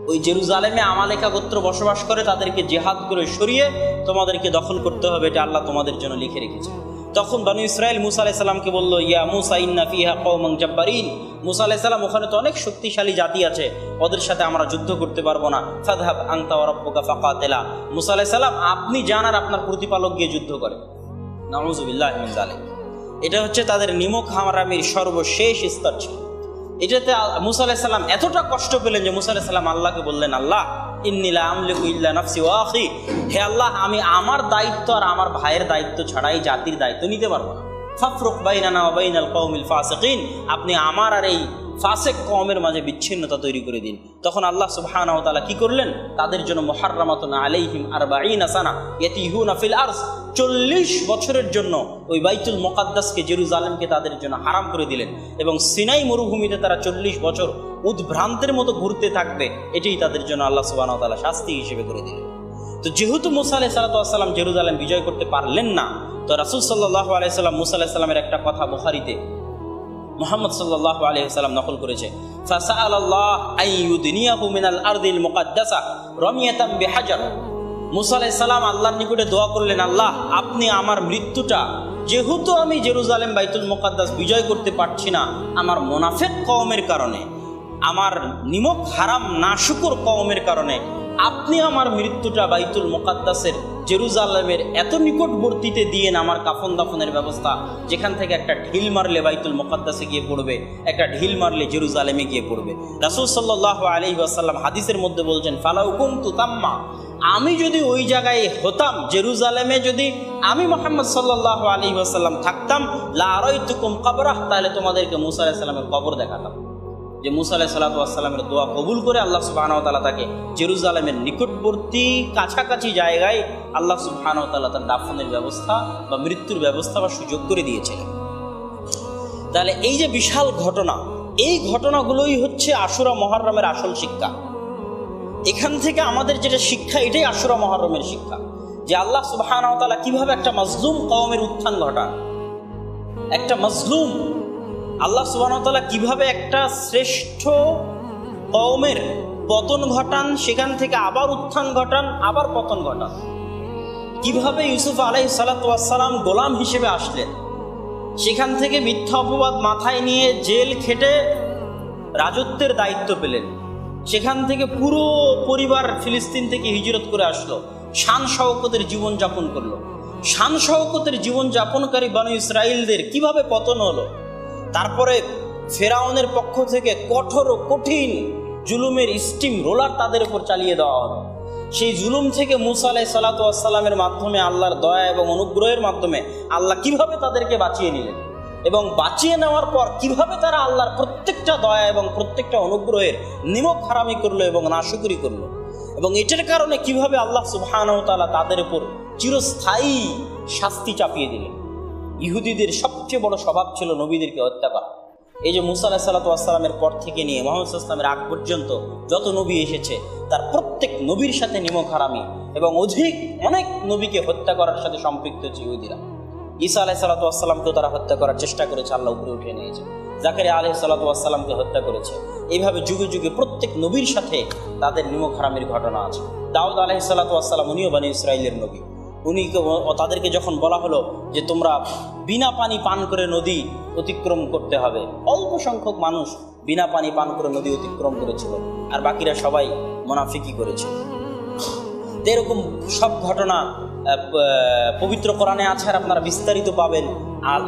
ওই জেরুজালেমে আমালেকা গোত্র বসবাস করে, তাদেরকে জিহাদ করে সরিয়ে তোমাদেরকে দখল করতে হবে, এটা আল্লাহ তোমাদের জন্য লিখে রেখেছে। তখন বনী ইসরাইল মুসা আলাইহিস সালামকে বলল, ইয়া মুসা ইন্না ফিহা কওমান জাব্বারিন, মুসা আলাইহিস সালাম ওখানে তো অনেক শক্তিশালী জাতি আছে, ওদের সাথে আমরা যুদ্ধ করতে পারবো না। ফাযহাব আনতা ওয়া রাব্বুকা ফাকাতিলা, মুসা আলাইহিস সালাম আপনি যান আর আপনার প্রতিপালক গিয়ে যুদ্ধ করেন। নাউযুবিল্লাহি মিন যালিক। এটা হচ্ছে তাদের নিমক হারামির সর্বশেষ স্তর ছিল। এটাতে মুসা আলাইহিস সালাম এতটা কষ্ট পেলেন যে মুসা আলাইহিস সালাম আল্লাহকে বললেন, আল্লাহ ইন্নী লা আমলিকু ইল্লা নাফসি ওয়া আখি, হে আল্লাহ আমি আমার দায়িত্ব আর আমার ভাইয়ের দায়িত্ব ছাড়াই জাতির দায়িত্ব নিতে পারবো না। ফাফরুক বাইনানা ওয়া বাইনাল কওমিল ফাসিকিন, আপনি আমার আর এই ফাসিক কওমের মাঝে বিচ্ছিন্নতা তৈরি করে দিন। তখন আল্লাহ সুবহানাহু ওয়া তাআলা কি করলেন? তাদের জন্য মুহাররামাতুন আলাইহিম 40 সানা ইয়াতিহুনা ফিল আরজ, 40 বছরের জন্য ওই বাইতুল মুকাদ্দাসকে, জেরুজালেমকে তাদের জন্য হারাম করে দিলেন। এবং সিনাই মরুভূমিতে তারা 40 বছর উদ্ভ্রান্তের মতো ঘুরতে থাকবে, এটাই তাদের জন্য আল্লাহ সুবহানাহু ওয়া তাআলা শাস্তি হিসেবে করে দিলেন। তো যেহেতু মুসা আলাইহিস সালাম জেরুজালেম বিজয় করতে পারলেন না, তো রাসূল সাল্লাল্লাহু আলাইহি সাল্লাম মুসা আলাইহিস সালামের একটা কথা বুখারীতে মুহাম্মদ সাল্লাল্লাহু আলাইহি ওয়াসাল্লাম নকল করেছে। ফাসাআলাল্লাহ আইয়ুদনিয়াহু মিনাল আরদিল মুকাদ্দাসা রামিয়াতাম বিহাজার। মুসা আলাইহিস সালাম আল্লাহর নিকটে দোয়া করলেন, আল্লাহ আপনি আমার মৃত্যুটা, যেহেতু আমি জেরুজালেম বাইতুল মুকাদ্দাস বিজয় করতে পারছি না আমার মুনাফিক কওমের কারণে, আমার নিমক হারাম নাশুকর কওমের কারণে, আপনি আমার মৃত্যুটা বাইতুল মুকাদ্দাসের জেরুজালেমের এত নিকটবর্তীতে দিয়েন আমার কাফন দাফনের ব্যবস্থা, যেখান থেকে একটা ঢিল মারলে বাইতুল মুকাদ্দাসে গিয়ে পড়বে, একটা ঢিল মারলে জেরুজালেমে গিয়ে পড়বে। রাসূল সাল্লাল্লাহু আলাইহি ওয়াসাল্লাম হাদিসের মধ্যে বলছেন, ফালাউ কুনতু তাম্মা, আমি যদি ওই জায়গায় হতাম, জেরুজালেমে যদি আমি মুহাম্মদ সাল্লাল্লাহু আলাইহি ওয়াসাল্লাম থাকতাম, লা আরাইতুকুম কবরাহ, তাহলে তোমাদেরকে মুসা আলাইহিস সালামের কবর দেখাতাম। যে মুসা আলাইহিস সালামের দোয়া কবুল করে আল্লাহ সুবহানাহু ওয়া তাআলা তাকে জেরুজালেমের নিকটবর্তী কাছাকাছি জায়গায় আল্লাহ সুবহানাহু ওয়া তাআলা তার দাফনের ব্যবস্থা বা মৃত্যুর ব্যবস্থা বা সুযোগ করে দিয়েছিলেন। তাহলে এই যে বিশাল ঘটনা, এই ঘটনাগুলোই হচ্ছে আশুরা মুহররমের আসল শিক্ষা। এখান থেকে আমাদের যেটা শিক্ষা, এটাই আশুরা মুহররমের শিক্ষা, যে আল্লাহ সুবহানাহু ওয়া তাআলা কিভাবে একটা মাজলুম কওমের উত্থান ঘটান, একটা মাজলুম আল্লাহ সুবহানাহু ওয়া তাআলা কিভাবে একটা শ্রেষ্ঠ কওমের পতন ঘটান, সেখান থেকে আবার উত্থান ঘটান, আবার পতন ঘটান। কিভাবে ইউসুফ আলাইহিস সালাতু ওয়াস সালাম গোলাম হিসেবে আসলেন, সেখান থেকে মিথ্যা অপবাদ মাথায় নিয়ে জেল খেটে রাজত্বের দায়িত্ব পেলেন, সেখান থেকে পুরো পরিবার ফিলিস্তিন থেকে হিজরত করে আসলো, শান শওকতের জীবন যাপন করলো। শান শওকতের জীবন যাপনকারী বনি ইসরাইলদের কিভাবে পতন হলো, তারপরে ফেরাউনের পক্ষ থেকে কঠোর কঠিন জুলুমের স্টিম রোলার তাদের উপর চালিয়ে দেওয়া হলো। সেই জুলুম থেকে মুসা আলাইহিস সালাতু ওয়াস সালামের মাধ্যমে, আল্লাহর দয়া এবং অনুগ্রহের মাধ্যমে আল্লাহ কিভাবে তাদেরকে বাঁচিয়ে নিলেন, এবং বাঁচিয়ে নেওয়ার পর কিভাবে তারা আল্লাহর প্রত্যেকটা দয়া এবং প্রত্যেকটা অনুগ্রহের নিমক হারামি করলো এবং নাশুকরি করলো, এবং এটার কারণে কিভাবে আল্লাহ সুবহানাহু ওয়া তাআলা তাদের উপর চিরস্থায়ী শাস্তি চাপিয়ে দিলেন। ইহুদিদের সবচেয়ে বড় স্বভাব ছিল নবীদেরকে হত্যা করা। এই যে মুসা আলাইহিস সালাতু ওয়াস সালামের পর থেকে নিয়ে মুহাম্মদ সাল্লাল্লাহু আলাইহি ওয়াসাল্লামের আগ পর্যন্ত যত নবী এসেছে, তার প্রত্যেক নবীর সাথে নিমক হারামি এবং অনেক নবীকে হত্যা করার সাথে সম্পৃক্ত হচ্ছে ইহুদিরা। ঈসা আলাইহিস সালাতু ওয়াস সালামকেও তারা হত্যা করার চেষ্টা করেছে, আল্লাহ উপরে উঠিয়ে নিয়েছে। জাকারিয়া আলাইহিস সালাতু ওয়াস সালামকে হত্যা করেছে। এইভাবে যুগে যুগে প্রত্যেক নবীর সাথে তাদের নিমক হারামির ঘটনা আছে। দাউদ আলাইহিস সালাতু ওয়াস সালাম, উনিও বনি ইসরাইলের নবী। তাদেরকে যখন বলা হলো যে তোমরা বিনা পানি পান করে নদী অতিক্রম করতে হবে, অল্প সংখ্যক মানুষ বিনা পানি পান করে নদী অতিক্রম করেছিল, আর বাকিরা সবাই মুনাফিকি করেছিল। এরকম সব ঘটনা পবিত্র কোরআনে আছে, আর আপনারা বিস্তারিত পাবেন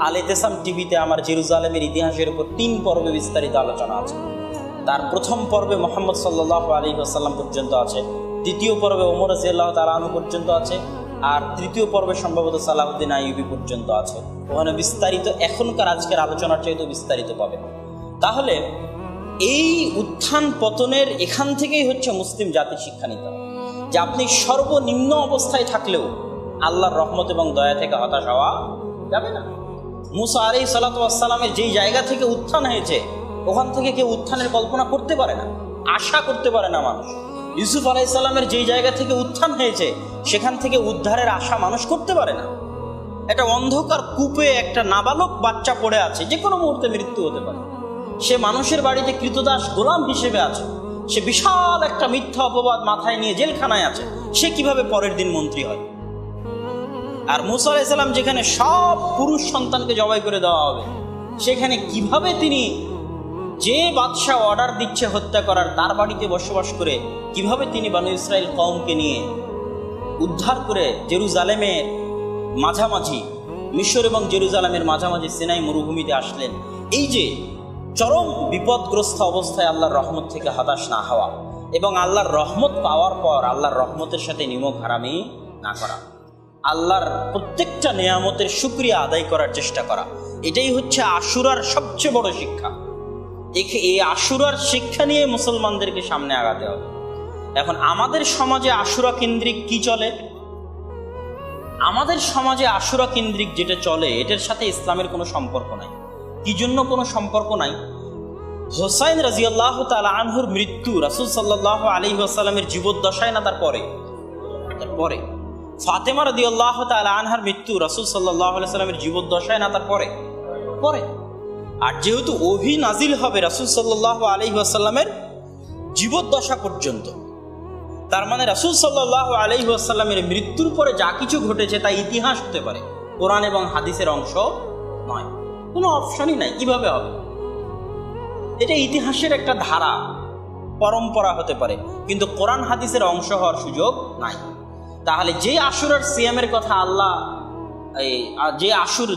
আল ইতিসাম টিভিতে। আমার জেরুজালেমের ইতিহাসের উপর 3 পর্বে বিস্তারিত আলোচনা আছে। তার প্রথম পর্বে মুহাম্মদ সাল্লাল্লাহু আলাইহি ওয়াসাল্লাম পর্যন্ত আছে, দ্বিতীয় পর্বে ওমর রাদিয়াল্লাহু তাআলা আনহু পর্যন্ত আছে, আর তৃতীয় পর্বে সম্ভবত সালাহউদ্দিন আইয়ুবী পর্যন্ত আছে। ওখানে বিস্তারিত এখনকার আজকের আলোচনার চাইতে বিস্তারিত পাবে। তাহলে এই উত্থান পতনের এখান থেকেই হচ্ছে মুসলিম জাতি শিক্ষা নিতে হবে, যে আপনি সর্বনিম্ন অবস্থায় থাকলেও আল্লাহর রহমত এবং দয়া থেকে হতাশ হওয়া যাবে না। মুসা আলাইহিস সালাতু ওয়াস সালামের যেই জায়গা থেকে উত্থান হয়েছে, ওখান থেকে কেউ উত্থানের কল্পনা করতে পারে না, আশা করতে পারে না মানুষ। ইউসুফ আলাইহিস সালামের যেই জায়গা থেকে উত্থান হয়েছে, সেখান থেকে উদ্ধারের আশা মানুষ করতে পারে না। একটা অন্ধকার কূপে একটা নাবালক বাচ্চা পড়ে আছে, যে কোনো মুহূর্তে মৃত্যু হতে পারে। সে মানুষের বাড়িতে কৃতদাস গোলাম হিসেবে আছে, সে বিশাল একটা মিথ্যা অপবাদ মাথায় নিয়ে জেলখানায় আছে, সে কিভাবে পরের দিন মন্ত্রী হয়? আর মুসা আলাইহিস সালাম যেখানে সব পুরুষ সন্তানকে জবাই করে দেওয়া হবে, সেখানে কিভাবে তিনি যে বাদশাহ অর্ডার দিচ্ছে হত্যা করার, তার বাড়িতে বসবাস করে কিভাবে তিনি বনি ইসরাইল কওমকে নিয়ে উদ্ধার করে জেরুজালেমের মাঝামাঝি, মিশর এবং জেরুজালেমের মাঝামাঝি সিনাই মরুভূমিতে আসলেন। এই যে চরম বিপদগ্রস্ত অবস্থায় আল্লাহর রহমত থেকে হতাশ না হওয়া, এবং আল্লাহর রহমত পাওয়ার পর আল্লাহর রহমতের সাথে নিমক হারামি না করা, আল্লাহর প্রত্যেকটা নেয়ামতের শুকরিয়া আদায় করার চেষ্টা করা, এটাই হচ্ছে আশুরার সবচেয়ে বড় শিক্ষা। এই আশুরার শিক্ষা নিয়ে মুসলমানদেরকে সামনে আগাতে হবে। এখন আমাদের সমাজে আশুরা কেন্দ্রিক কি চলে? আমাদের সমাজে আশুরা কেন্দ্রিক যেটা চলে, এটার সাথে ইসলামের কোনো সম্পর্ক নাই। কি জন্য কোনো সম্পর্ক নাই? হোসাইন রাদিয়াল্লাহু তাআলা আনহুর মৃত্যু রাসূল সাল্লাল্লাহু আলাইহি ওয়াসাল্লামের জীবদ্দশায় না তার পরে? পরে। ফাতেমা রাদিয়াল্লাহু তাআলা আনহার মৃত্যু রাসূল সাল্লাল্লাহু আলাইহি ওয়াসাল্লামের জীবদ্দশায় না তার পরে? পরে। আর যেহেতু ওহী নাজিল হবে রাসূল সাল্লাল্লাহু আলাইহি ওয়াসাল্লামের জীবদ্দশা পর্যন্ত, তার মানে রাসূল সাল্লাল্লাহু আলাইহি ওয়াসাল্লামের মৃত্যুর পরে যা কিছু ঘটেছে তা ইতিহাস হতে পারে, কোরআন এবং হাদিসের অংশ নয়। কোনো অপশনই নাই, কিভাবে হবে? এটা ইতিহাসের একটা ধারা, পরম্পরা হতে পারে, কিন্তু কোরআন হাদিসের অংশ হওয়ার সুযোগ নাই। তাহলে যে আশুরার সিয়ামের কথা আল্লাহ,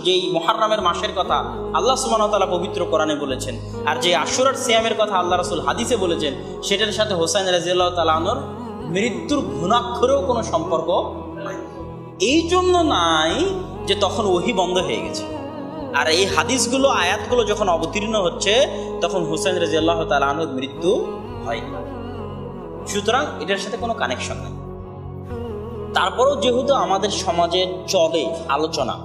যেই মুহররমের মাসের কথা আল্লাহ সুবহানাহু ওয়া তাআলা পবিত্র কোরআনে বলেছেন, আর যে আশুরার সিয়ামের কথা আল্লাহ রাসূল হাদিসে বলেছেন, সেটার সাথে হোসাইন রাদিয়াল্লাহু তাআলা আনহুর মৃত্যুর ঘুণাক্ষরেও কোনো সম্পর্ক নাই। এই জন্য নাই যে তখন ওহী বন্ধ হয়ে গেছে, আর এই হাদিসগুলো, আয়াতগুলো যখন অবতীর্ণ হচ্ছে তখন হোসাইন রাদিয়াল্লাহু তাআলা আনহুর মৃত্যু হয়নি। সুতরাং এটার সাথে কোনো কানেকশন নেই। তারপরও যেহেতু আমাদের সমাজে চলে আলোচনা,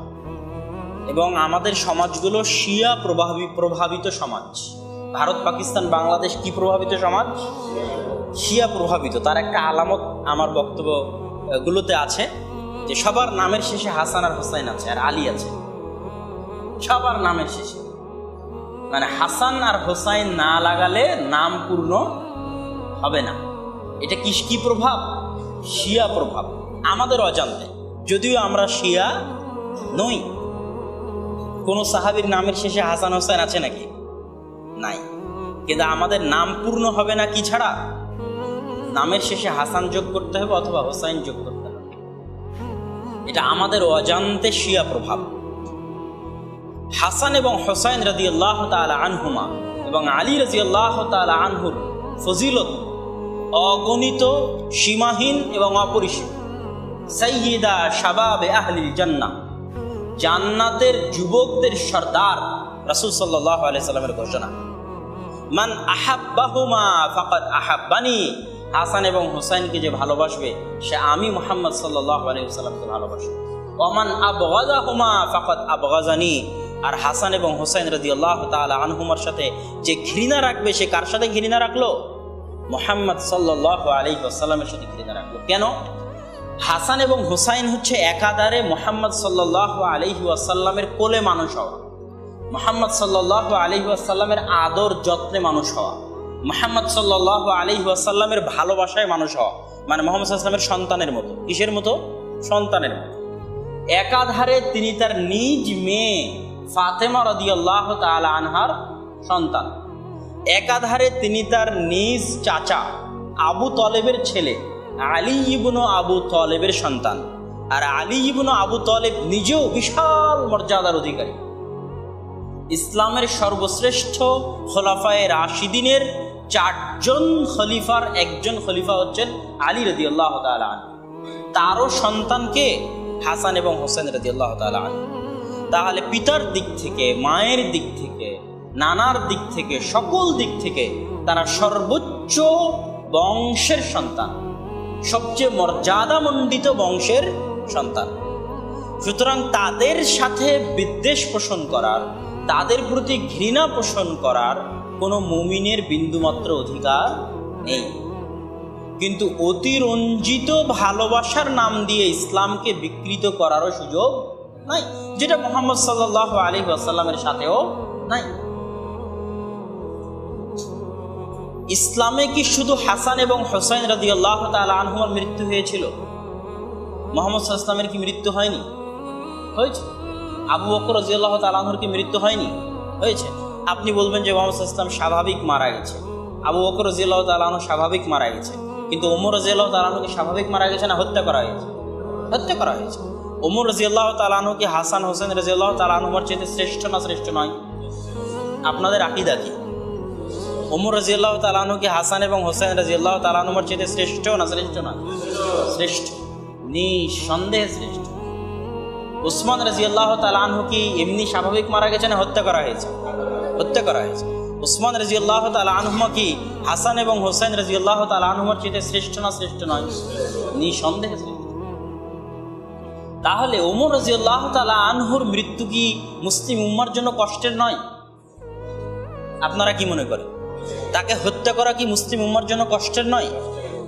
এবং আমাদের সমাজগুলো শিয়া প্রভাবিত সমাজ, ভারত, পাকিস্তান, বাংলাদেশ কি প্রভাবিত সমাজ? শিয়া প্রভাবিত। তার একটা আলামত আমার বক্তব্যগুলোতে আছে যে সবার নামের শেষে হাসান আর হোসাইন আছে, আর আলী আছে, সবার নামের শেষে। মানে হাসান আর হোসাইন না লাগালে নাম পূর্ণ হবে না। এটা কি প্রভাব? শিয়া প্রভাব, আমাদের অজান্তে, যদিও আমরা শিয়া নই। কোন সাহাবীর নামের শেষে হাসান হোসেন আছে নাকি? নাই। কিন্তু আমাদের নাম পূর্ণ হবে না কি ছাড়া? নামের শেষে হাসান যোগ করতে হবে অথবা হোসাইন যোগ করতে হবে। এটা আমাদের অজান্তে শিয়া প্রভাব। হাসান এবং হোসাইন রাদিয়াল্লাহু তাআলা আনহুমা এবং আলী রাদিয়াল্লাহু তাআলা আনহুর ফজিলত অগণিত, সীমাহীন এবং অপরিসীম। সাইয়্যিদা শাবাবে আহলিল জান্নাহ, জান্নাতের যুবকদের সর্দার রাসূল সাল্লাল্লাহু আলাইহি সাল্লামের ঘোষণা। মান আহাব্বাহুমা ফাকাদ আহাব্বানি, হাসান এবং হোসাইনকে যে ভালোবাসবে সে আমি মুহাম্মদ সাল্লাল্লাহু আলাইহি ওয়াসাল্লামকে ভালোবাসবে। ওমান আবগাযাহুমা ফাকাদ আবগাযানি, আর হাসান এবং হোসাইন রাদিয়াল্লাহু তাআলা আনহুমার সাথে যে ঘৃণা রাখবে সে কার সাথে ঘৃণা রাখলো? মুহাম্মদ সাল্লাল্লাহু আলাইহি ওয়াসাল্লামের সাথে ঘৃণা রাখলো। কেন? হাসান এবং হোসাইন হচ্ছে একাধারে মুহাম্মদ সাল্লাল্লাহু আলাইহি ওয়াসাল্লামের কোলে মানুষ হওয়া, মুহাম্মদ সাল্লাল্লাহু আলাইহি ওয়াসাল্লামের আদর যত্নে মানুষ হওয়া, মুহাম্মদ সাল্লাল্লাহু আলাইহি ওয়াসাল্লামের ভালোবাসায় মানুষ হওয়া, মানে মুহাম্মদ সাল্লাল্লাহু আলাইহি ওয়াসাল্লামের সন্তানের মতো। কিসের মতো? সন্তানের মতো। একাধারে তিনি তার নিজ মেয়ে ফাতেমা রাদিয়াল্লাহু তাআলা আনহার সন্তান, একাধারে তিনি তার নিজ চাচা আবু তলেবের ছেলে আলী ইবনে আবু তলেবের সন্তান, আর আলী ইবনে আবু তলেব নিজেও বিশাল মর্যাদার অধিকারী। ইসলামের সর্বশ্রেষ্ঠ খোলাফায়ে রাশিদিনের 4জন খলিফার একজন খলিফা হচ্ছেন আলী রাদিয়াল্লাহু তাআলা আনহু। তারও সন্তানকে হাসান এবং হোসেন রাদিয়াল্লাহু তাআলা আনহু। তাহলে পিতার দিক থেকে, মায়ের দিক থেকে, নানার দিক থেকে, সকল দিক থেকে তারা সর্বোচ্চ বংশের সন্তান, সবচেয়ে মর্যাদামণ্ডিত বংশের সন্তান। সুতরাং তাদের সাথে বিদ্বেষ পোষণ করার, তাদের প্রতি ঘৃণা পোষণ করার কোনো মুমিনের বিন্দুমাত্র অধিকার নেই। কিন্তু অতিরঞ্জিত ভালোবাসার নাম দিয়ে ইসলামকে বিকৃত করারও সুযোগ নাই, যেটা মুহাম্মদ সাল্লাল্লাহু আলাইহি ওয়াসাল্লামের সাথেও নাই। ইসলামে কি শুধু হাসান এবং হোসাইন রাদিয়াল্লাহু তাআলা আনহুর মৃত্যু হয়েছিল? মুহাম্মদ সাল্লাল্লাহু আলাইহি ওয়াসাল্লামের কি মৃত্যু হয়নি? হয়েছে। আবু বকর রাদিয়াল্লাহু তাআলা আনহুর কি মৃত্যু হয়নি? হয়েছে। আপনি বলবেন যে মুহাম্মদ সাল্লাল্লাহু আলাইহি ওয়াসাল্লাম স্বাভাবিক মারা গেছে, আবু বকর রাদিয়াল্লাহু তাআলা আনহু স্বাভাবিক মারা গেছে, কিন্তু ওমর রাদিয়াল্লাহু তাআলা আনহু কি স্বাভাবিক মারা গেছে না হত্যা করা হয়েছে? হত্যা করা হয়েছে। ওমর রাদিয়াল্লাহু তাআলা আনহু কি হাসান হোসেন রাদিয়াল্লাহু তাআলা আনহুর চেয়ে শ্রেষ্ঠ না শ্রেষ্ঠ নয়? আপনাদের আকীদা কি? ওমর রাদিয়াল্লাহু তাআলা আনহু কি হাসান এবং হোসেন রাদিয়াল্লাহু তাআলা আনহুর চেয়ে শ্রেষ্ঠ না শ্রেষ্ঠ নয়? শ্রেষ্ঠ, নিঃসন্দেহে শ্রেষ্ঠ। উসমান রাদিয়াল্লাহু তাআলা আনহু কি এমনি স্বাভাবিক মারা গেছে না হত্যা করা হয়েছে? হত্যা করা হয়েছে। উসমান রাদিয়াল্লাহু তাআলা আনহুমা কি হাসান এবং হোসেন রাদিয়াল্লাহু তাআলা আনহুর চেয়ে শ্রেষ্ঠ না শ্রেষ্ঠ নয়? নিঃসন্দেহে শ্রেষ্ঠ। তাহলে ওমর রাদিয়াল্লাহু তাআলা আনহুর মৃত্যু কি মুসলিম উম্মার জন্য কষ্টের নয়? আপনারা কি মনে করেন? তাকে হত্যা করা কি মুসলিম উম্মার জন্য কষ্টের নয়?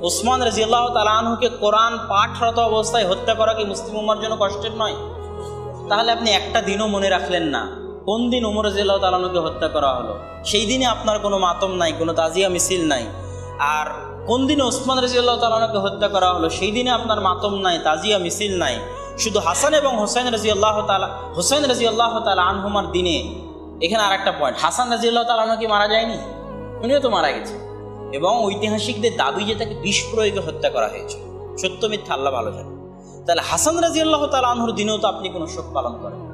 উসমান রাদিয়াল্লাহু তাআলা আনহুকে কোরআন পাঠরত অবস্থায় হত্যা করা কি মুসলিম উম্মার জন্য কষ্টের নয়? তাহলে আপনি একটা দিনও মনে রাখলেন না কোন দিন ওমর রাদিয়াল্লাহু তাআলা আনহুকে হত্যা করা হলো, সেই দিনে আপনার কোনো মাতম নাই, কোনো তাজিয়া মিছিল নাই। আর কোন দিনে ওসমান রাদিয়াল্লাহু তাআলা আনহুকে হত্যা করা হলো, সেই দিনে আপনার মাতম নাই, তাজিয়া মিছিল নাই। শুধু হাসান এবং হোসেন রাদিয়াল্লাহু তাআলা আনহুমার দিনে। এখানে আর একটা পয়েন্ট, হাসান রাদিয়াল্লাহু তাআলা আনহু কি মারা যায়নি? উনিও তো মারা গেছে। এবং ঐতিহাসিকদের দাবি যে তাকে বিষ প্রয়োগে হত্যা করা হয়েছে, সত্য মিথ্যা আল্লাহ ভালো জানে। তাহলে হাসান রাদিয়াল্লাহু তাআলা আনহুর দিনেও তো আপনি কোনো শোক পালন করেন না।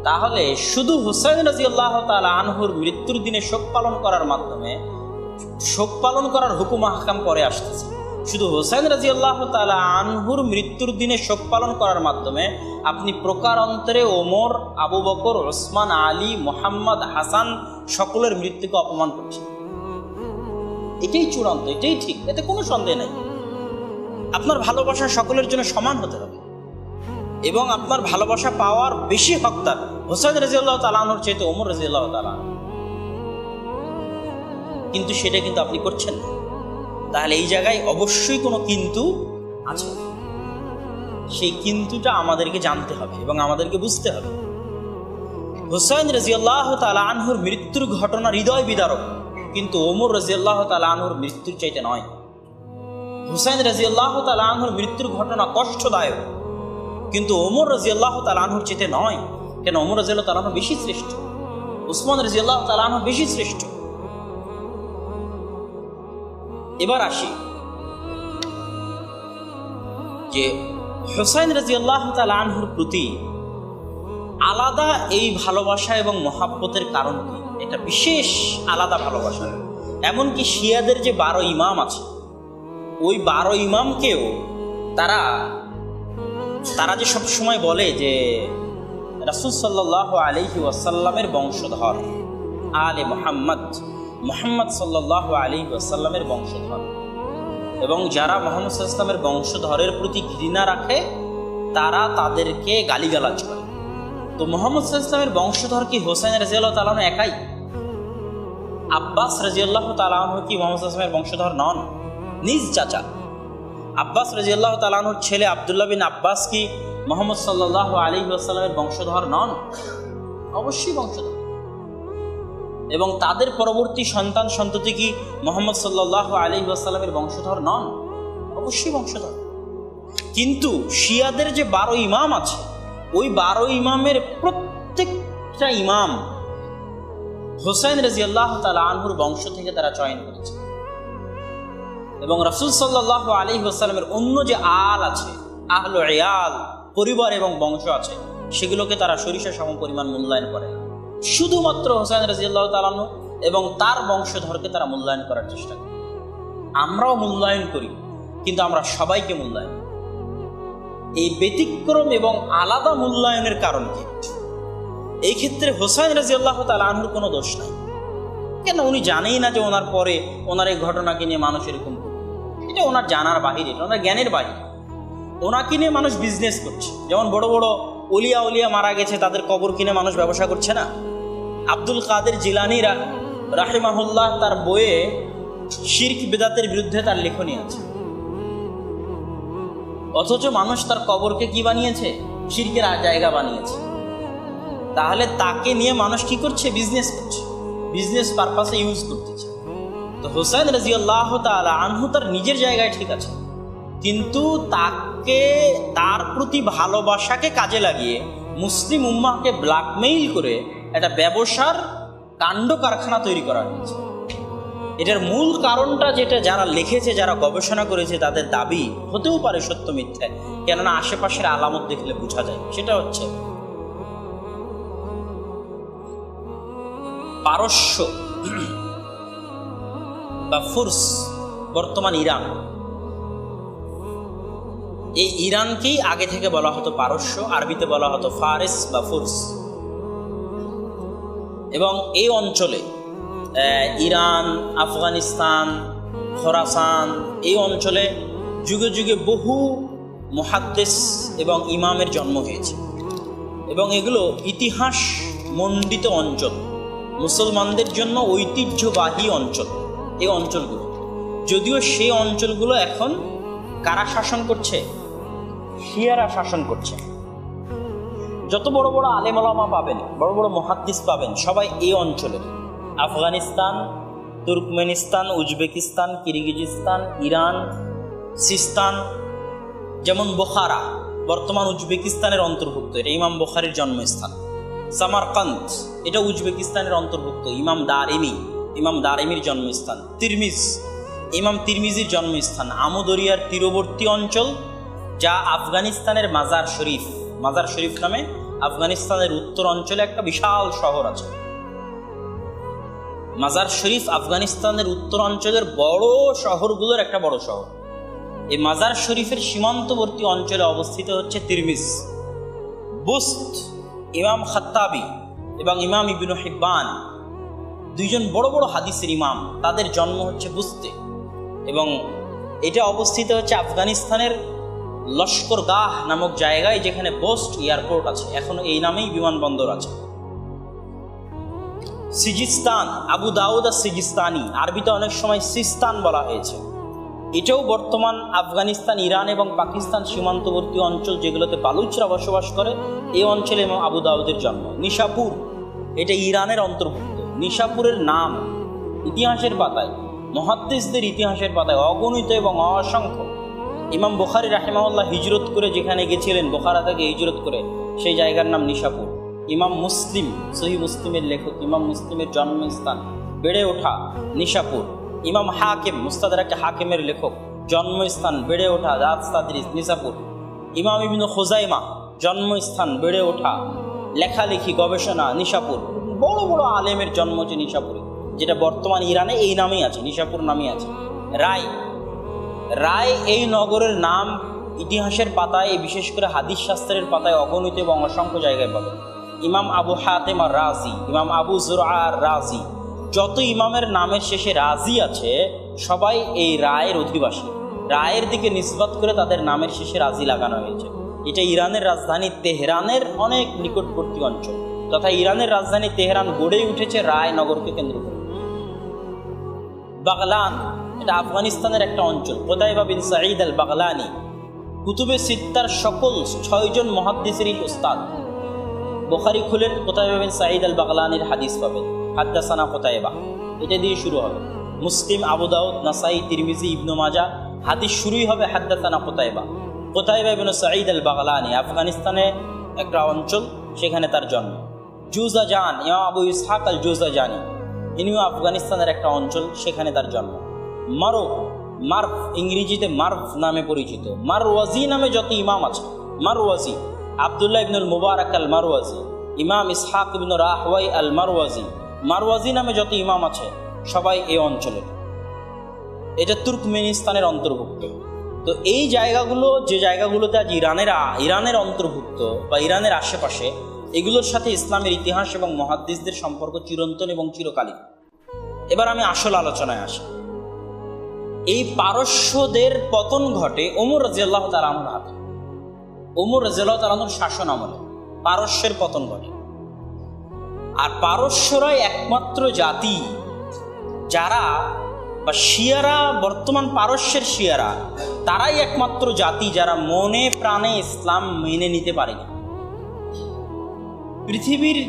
তাহলে শুধু হুসাইন রাদিয়াল্লাহু তাআলা আনহুর মৃত্যুর দিনে শোক পালন করার মাধ্যমে, শোক পালন করার হুকুম আহকাম পরে আসতেছে, শুধু হুসাইন রাদিয়াল্লাহু তাআলা আনহুর মৃত্যুর দিনে শোক পালন করার মাধ্যমে আপনি প্রকার অন্তরে ওমর, আবু বকর, ওসমান, আলী, মুহাম্মদ, হাসান সকলের মৃত্যুকে অপমান করছেন। এটাই চূড়ান্ত, এটাই ঠিক, এতে কোনো সন্দেহ নাই। আপনার ভালোবাসা সকলের জন্য সমান হতে হবে এবং আপনার ভালোবাসা পাওয়ার বেশি হকদার হুসাইন রাদিয়াল্লাহু তাআলা আনহুর চাইতে ওমর রাদিয়াল্লাহু তাআলা আনহু। কিন্তু সেটা কিন্তু আপনি করছেন না। তাহলে এই জায়গায় অবশ্যই কোনো কিন্তু আছে। সেই কিন্তুটা আমাদেরকে জানতে হবে এবং আমাদেরকে বুঝতে হবে। হুসাইন রাদিয়াল্লাহু তাআলা আনহুর মৃত্যুর ঘটনা হৃদয় বিদারক, কিন্তু ওমর রাদিয়াল্লাহু তাআলা আনহুর মৃত্যুর চাইতে নয়। হুসাইন রাদিয়াল্লাহু তাআলা আনহুর মৃত্যুর ঘটনা কষ্টদায়ক, কিন্তু ওমর রাদিয়াল্লাহু তাআলা আনহুর চাইতে নয়। কেন? ওমর রাদিয়াল্লাহু তাআলা আনহু বেশি শ্রেষ্ঠ, উসমান রাদিয়াল্লাহু তাআলা আনহু বেশি শ্রেষ্ঠ। এবার আসি যে হুসাইন রাদিয়াল্লাহু তাআলা আনহুর প্রতি আলাদা এই ভালোবাসা এবং মহাব্বতের কারণ কি? এটা বিশেষ আলাদা ভালোবাসা। এমনকি শিয়াদের যে 12 ইমাম আছে, ওই 12 ইমামকেও তারা যে সবসময় বলে যে রাসূল সাল্লাল্লাহু আলাইহি ওয়াসাল্লামের বংশধর, আলে মুহাম্মদ সাল্লাল্লাহু আলাইহি ওয়াসাল্লামের বংশধর, এবং যারা মুহাম্মদ সাল্লাল্লাহু আলাইহি ওয়াসাল্লামের বংশধরের প্রতি ঘৃণা রাখে তারা তাদেরকে গালিগালাজ করে। তো মুহাম্মদ সাল্লাল্লাহু আলাইহি ওয়াসাল্লামের বংশধর কি হোসেন রাদিয়াল্লাহু তাআলা আনহু একাই? আব্বাস রাদিয়াল্লাহু তাআলা আনহু কি মুহাম্মদ সাল্লাল্লাহু আলাইহি ওয়াসাল্লামের বংশধর নন? নিজ চাচা আব্বাস রাদিয়াল্লাহু তাআলা আনহুর ছেলে আব্দুল্লাহ বিন আব্বাস কি মুহাম্মদ সাল্লাল্লাহু আলাইহি ওয়াসাল্লামের বংশধর নন? অবশ্যই বংশধর। এবং তাদের পরবর্তী সন্তান সন্ততি কি মুহাম্মদ সাল্লাল্লাহু আলাইহি ওয়াসাল্লামের বংশধর নন? অবশ্যই বংশধর। কিন্তু শিয়াদের যে 12 ইমাম আছে, ওই 12 ইমামের প্রত্যেকটা ইমাম হুসাইন রাদিয়াল্লাহু তাআলা আনহুর বংশ থেকে তারা চয়ন করেছে। এবং রাসূল সাল্লাল্লাহু আলাইহি ওয়াসাল্লামের অন্য যে আল আছে, আহলু ইয়াল, পরিবার এবং বংশ আছে, সেগুলোকে তারা সরিষা সম পরিমাণ মূল্যায়ন করে না। শুধুমাত্র হুসাইন রাদিয়াল্লাহু তাআলা আনহু এবং তার বংশধরকে তারা মূল্যায়ন করার চেষ্টা করে। আমরাও মূল্যায়ন করি, কিন্তু আমরা সবাইকে মূল্যায়ন করি। এই ব্যতিক্রম এবং আলাদা মূল্যায়নের কারণ কি? এই ক্ষেত্রে হুসাইন রাদিয়াল্লাহু তাআলা আনহুর কোনো দোষ নাই। কেন? উনি জানেই না যে ওনার পরে ওনার এই ঘটনাকে নিয়ে মানুষ এরকম করবে। এটা ওনার জানার বাহিরে, এটা ওনার জ্ঞানের বাহিরে। ওনাকে নিয়ে মানুষ বিজনেস করছে। যেমন বড় বড় ওলিয়া মারা গেছে, তাদের কবর কিনে মানুষ ব্যবসা করছে না? আব্দুল কাদের জিলানী রাহিমাহুল্লাহ তার বইয়ে শিরক বিদআতের বিরুদ্ধে তার লেখনী আছে, অথচ মানুষ তার কবরকে কি বানিয়েছে? শিরকের জায়গা বানিয়েছে। তাহলে তাকে নিয়ে মানুষ কি করছে? বিজনেস করছে, বিজনেস পারপাসে ইউজ করতেছে। তো হুসাইন রাদিয়াল্লাহু তাআলা আনহু তার নিজের জায়গায় ঠিক আছে, কিন্তু তাকে, তার প্রতি ভালোবাসাকে কাজে লাগিয়ে মুসলিম উম্মাহকে ব্ল্যাকমেইল করে একটা ব্যবসার কাণ্ড কারখানা তৈরি করা হয়েছে। এটার মূল কারণটা যেটা যারা লিখেছে, যারা গবেষণা করেছে, তাদের দাবি হতেও পারে সত্য মিথ্যা, কেননা আশেপাশের আলামত দেখলে বোঝা যায়। সেটা হচ্ছে পারস্য বা ফুরস, বর্তমান ইরান, এই ইরানকেই আগে থেকে বলা হতো পারস্য, আরবিতে বলা হতো ফারিস বা ফুরস। এবং এই অঞ্চলে ইরান, আফগানিস্তান, খোরাসান, এই অঞ্চলে যুগে যুগে বহু মুহাদ্দিস এবং ইমামের জন্ম হয়েছে। এবং এগুলো ইতিহাস মণ্ডিত অঞ্চল, মুসলমানদের জন্য ঐতিহ্যবাহী অঞ্চল। এই অঞ্চলগুলো, যদিও সেই অঞ্চলগুলো এখন কারা শাসন করছে? শিয়ারা শাসন করছে। যত বড় বড় আলেম ওলামা পাবেন, বড় বড় মুহাদ্দিস পাবেন, সবাই এই অঞ্চলের। Afghanistan, Turkmenistan, Uzbekistan, Kyrgyzstan, Iran, Sistan, যেমন বোখারা বর্তমান উজবেকিস্তানের অন্তর্ভুক্ত, এটা ইমাম বুখারীর জন্মস্থান। সামারকান্দ, এটা উজবেকিস্তানের অন্তর্ভুক্ত, ইমাম দারিমির জন্মস্থান। তিরমিজ, ইমাম তিরমিজির জন্মস্থান। আমুদরিয়ার তীরবর্তী অঞ্চল, যা আফগানিস্তানের মাজার শরীফ নামে আফগানিস্তানের উত্তর অঞ্চলে একটা বিশাল শহর আছে। মাজার শরীফ আফগানিস্তানের উত্তর অঞ্চলের বড় শহরগুলোর একটা বড় শহর। এই মাজার শরীফের সীমান্তবর্তী অঞ্চলে অবস্থিত হচ্ছে তিরমিজ। বুস্ত, ইমাম খাত্তাবি এবং ইমাম ইবনে হিব্বান, দুইজন বড় বড় হাদিসের ইমাম, তাদের জন্ম হচ্ছে বুস্তে, এবং এটা অবস্থিত হচ্ছে আফগানিস্তানের লস্করগাহ নামক জায়গায়, যেখানে বোস্ট এয়ারপোর্ট আছে, এখনো এই নামেই বিমানবন্দর আছে। সিজিস্তান, আবু দাউদ আর সিজিস্তানি, আরবিতে অনেক সময় সিস্তান বলা হয়েছে। এটাও বর্তমান আফগানিস্তান, ইরান এবং পাকিস্তান সীমান্তবর্তী অঞ্চল, যেগুলোতে বালুচরা বসবাস করে, এই অঞ্চলে এবং আবু দাউদের জন্ম। নিশাপুর, এটা ইরানের অন্তর্ভুক্ত। নিশাপুরের নাম ইতিহাসের পাতায়, মুহাদ্দিসদের ইতিহাসের পাতায় অগণিত এবং অসংখ্য। ইমাম বুখারী রাহিমাহুল্লাহ হিজরত করে যেখানে গেছিলেন, বোখারা থেকে হিজরত করে, সেই জায়গার নাম নিশাপুর। ইমাম মুসলিম, সহিহ মুসলিমের লেখক, ইমাম মুসলিমের জন্মস্থান, বেড়ে ওঠা নিশাপুর। ইমাম হাকিম, মুস্তাদরাকে হাকিমের লেখক, জন্মস্থান, বেড়ে ওঠা রাত তাদরিস, নিশাপুর। ইমাম ইবনে খুজাইমা, জন্মস্থান, বেড়ে ওঠা, লেখালেখি, গবেষণা, নিশাপুর। বড় বড় আলেমের জন্ম হচ্ছে নিশাপুরে, যেটা বর্তমান ইরানে এই নামেই আছে, নিশাপুর নামেই আছে। রায়, এই নগরের নাম ইতিহাসের পাতায়, বিশেষ করে হাদিস শাস্ত্রের পাতায় অগণিত এবং অসংখ্য জায়গায় পাবেন। ইমাম আবু হাতেম আর রাজি, ইমাম আবু জুরআ আর রাজি, যত ইমামের নামের শেষে রাজি আছে সবাই এই রায়ের অধিবাসী। রায়ের দিকে নিসবত করে তাদের নামের শেষে রাজি লাগানো হয়েছে। এটা ইরানের রাজধানী তেহরানের অনেক নিকটবর্তী অঞ্চল, তথা ইরানের রাজধানী তেহরান গড়ে উঠেছে রায় নগরকে কেন্দ্র করে। বাগলান, এটা আফগানিস্তানের একটা অঞ্চল। কুতাইবা বিন সাঈদ আল বাগলানি, কুতুবে সিত্তার সকল 6 জন মুহাদ্দিসেরই উস্তাদ। বুখারী খুলেন, কুতাইবা বিন সাঈদ আল বাগলানির হাদিস পাবেন, হাদ্দাসানা কুতাইবা, এটা দিয়ে শুরু হবে। মুসলিম, আবু দাউদ, নাসাই, তিরমিজি, ইবনে মাজাহ, হাদিস শুরুই হবে হাদ্দাসানা কুতাইবা। কুতাইবা ইবনে সাঈদ আল বাগলানি আফগানিস্তানে একটা অঞ্চল, সেখানে তার জন্ম। জুজাজান, ইমাম আবু ইসহাক আল জুজাজানি, ইনিও আফগানিস্তানের একটা অঞ্চল, সেখানে তার জন্ম। মারভ, ইংরেজিতে মারভ নামে পরিচিত। মারওয়াজি নামে যত ইমাম আছে, মারওয়াজি, আব্দুল্লাহ ইবনুল মুবারক আল মারওয়াজি, ইমাম ইসহাক ইবনে রাহওয়াই আল মারওয়াজি নামে যত ইমাম আছে সবাই এই অঞ্চলের। এটা তুর্কমেনিস্তানের অন্তর্ভুক্ত। তো এই জায়গাগুলো, যে জায়গাগুলোতে আজ ইরানের অন্তর্ভুক্ত বা ইরানের আশেপাশে, এগুলোর সাথে ইসলামের ইতিহাস এবং মুহাদ্দিসদের সম্পর্ক চিরন্তন এবং চিরকালীন। এবার আমি আসল আলোচনায় আসি। এই পারস্যদের পতন ঘটে ওমর রাদিয়াল্লাহু তাআলা আনহুর হাতে। ওমর রাদিয়াল্লাহু তাআলা আনহুর শাসন আমলে পারস্যের পতন ঘটে। আর পারস্যরাই একমাত্র জাতি যারা, বা শিয়ারা, বর্তমান পারস্যের শিয়ারা, তারাই একমাত্র জাতি যারা মনে প্রাণে ইসলাম মেনে নিতে পারেনি। পৃথিবীর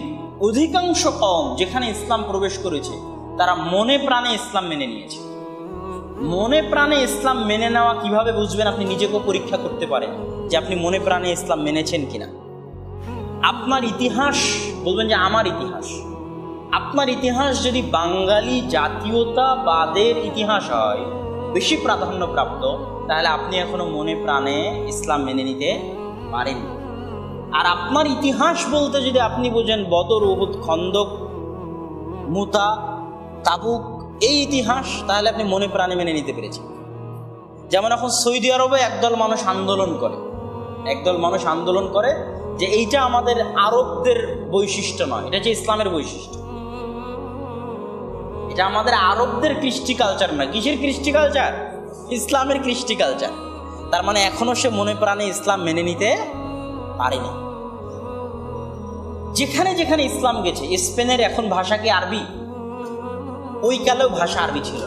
অধিকাংশ কওম যেখানে ইসলাম প্রবেশ করেছে, তারা মনে প্রাণে ইসলাম মেনে নিয়েছে। মনে প্রাণে ইসলাম মেনে নেওয়া কিভাবে বুঝবেন? আপনি নিজেকেও পরীক্ষা করতে পারেন যে আপনি মনে প্রাণে ইসলাম মেনেছেন কিনা। আপনার ইতিহাস, বলবেন যে আমার ইতিহাস, আপনার ইতিহাস যদি বাঙালি জাতীয়তাবাদের ইতিহাস হয়, বেশি প্রাধান্যপ্রাপ্ত, তাহলে আপনি এখনো মনে প্রাণে ইসলাম মেনে নিতে পারেন। আর আপনার ইতিহাস বলতে যদি আপনি বোঝেন বদর, উহুদ, খন্দক, মুতা, তাবুক, এই ইতিহাস, তাহলে আপনি মনে প্রাণে মেনে নিতে পেরেছেন। যেমন এখন সৌদি আরবে একদল মানুষ আন্দোলন করে যে এইটা আমাদের আরবদের বৈশিষ্ট্য নয়, এটা যে ইসলামের বৈশিষ্ট্য। এটা আমাদের আরবদের কৃষ্টি কালচার নয়। কিসের কৃষ্টি কালচার? ইসলামের কৃষ্টি কালচার। তার মানে এখনো সে মনে প্রাণে ইসলাম মেনে নিতে পারেনি। যেখানে যেখানে ইসলাম গেছে, স্পেনের এখন ভাষা কি আরবি? ওই কালেও ভাষা আরবি ছিল,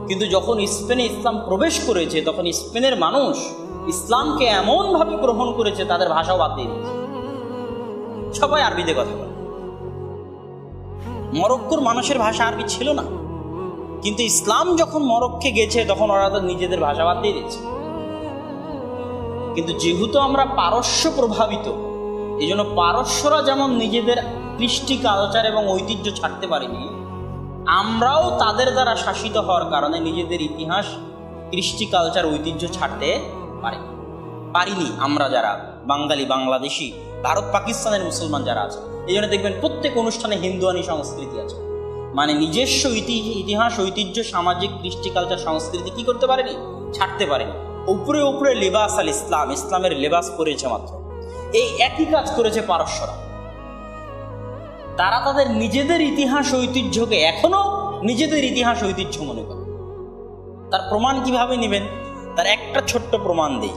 কিন্তু যখন স্পেনে ইসলাম প্রবেশ করেছে, তখন স্পেনের মানুষ ইসলামকে এমনভাবে গ্রহণ করেছে, তাদের ভাষাও বাদ দিয়ে দিয়েছে। সবাই আরবিতে কথা বলে। মরক্কোর মানুষের ভাষা আরবি ছিল না, কিন্তু ইসলাম যখন মরক্কে গেছে তখন ওরা তো নিজেদের ভাষা বাদ দিয়ে দিচ্ছে। কিন্তু যেহেতু আমরা পারস্য প্রভাবিত, এই জন্য পারস্যরা যেমন নিজেদের কৃষ্টি কালচার এবং ঐতিহ্য ছাড়তে পারেনি, আমরাও তাদের দ্বারা শাসিত হওয়ার কারণে নিজেদের ইতিহাস, কৃষ্টি কালচার, ঐতিহ্য ছাড়তে পারিনি। আমরা যারা বাঙালি, বাংলাদেশি, ভারত পাকিস্তানের মুসলমান যারা আছে, এই জন্য দেখবেন প্রত্যেক অনুষ্ঠানে হিন্দুয়ানি সংস্কৃতি আছে, মানে নিজস্ব ইতিহাস, ঐতিহ্য, সামাজিক, কৃষ্টি কালচার, সংস্কৃতি কি করতে পারেনি, ছাড়তে পারেনি। উপরে উপরে লেবাস আল ইসলাম, ইসলামের লেবাস পরেছে মাত্র। এই একই কাজ করেছে পারস্যরা। তারা তাদের নিজেদের ইতিহাস ঐতিহ্যকে এখনো নিজেদের ইতিহাস ঐতিহ্য মনে করে। তার প্রমাণ কিভাবে নেবেন? তার একটা ছোট্ট প্রমাণ দেই।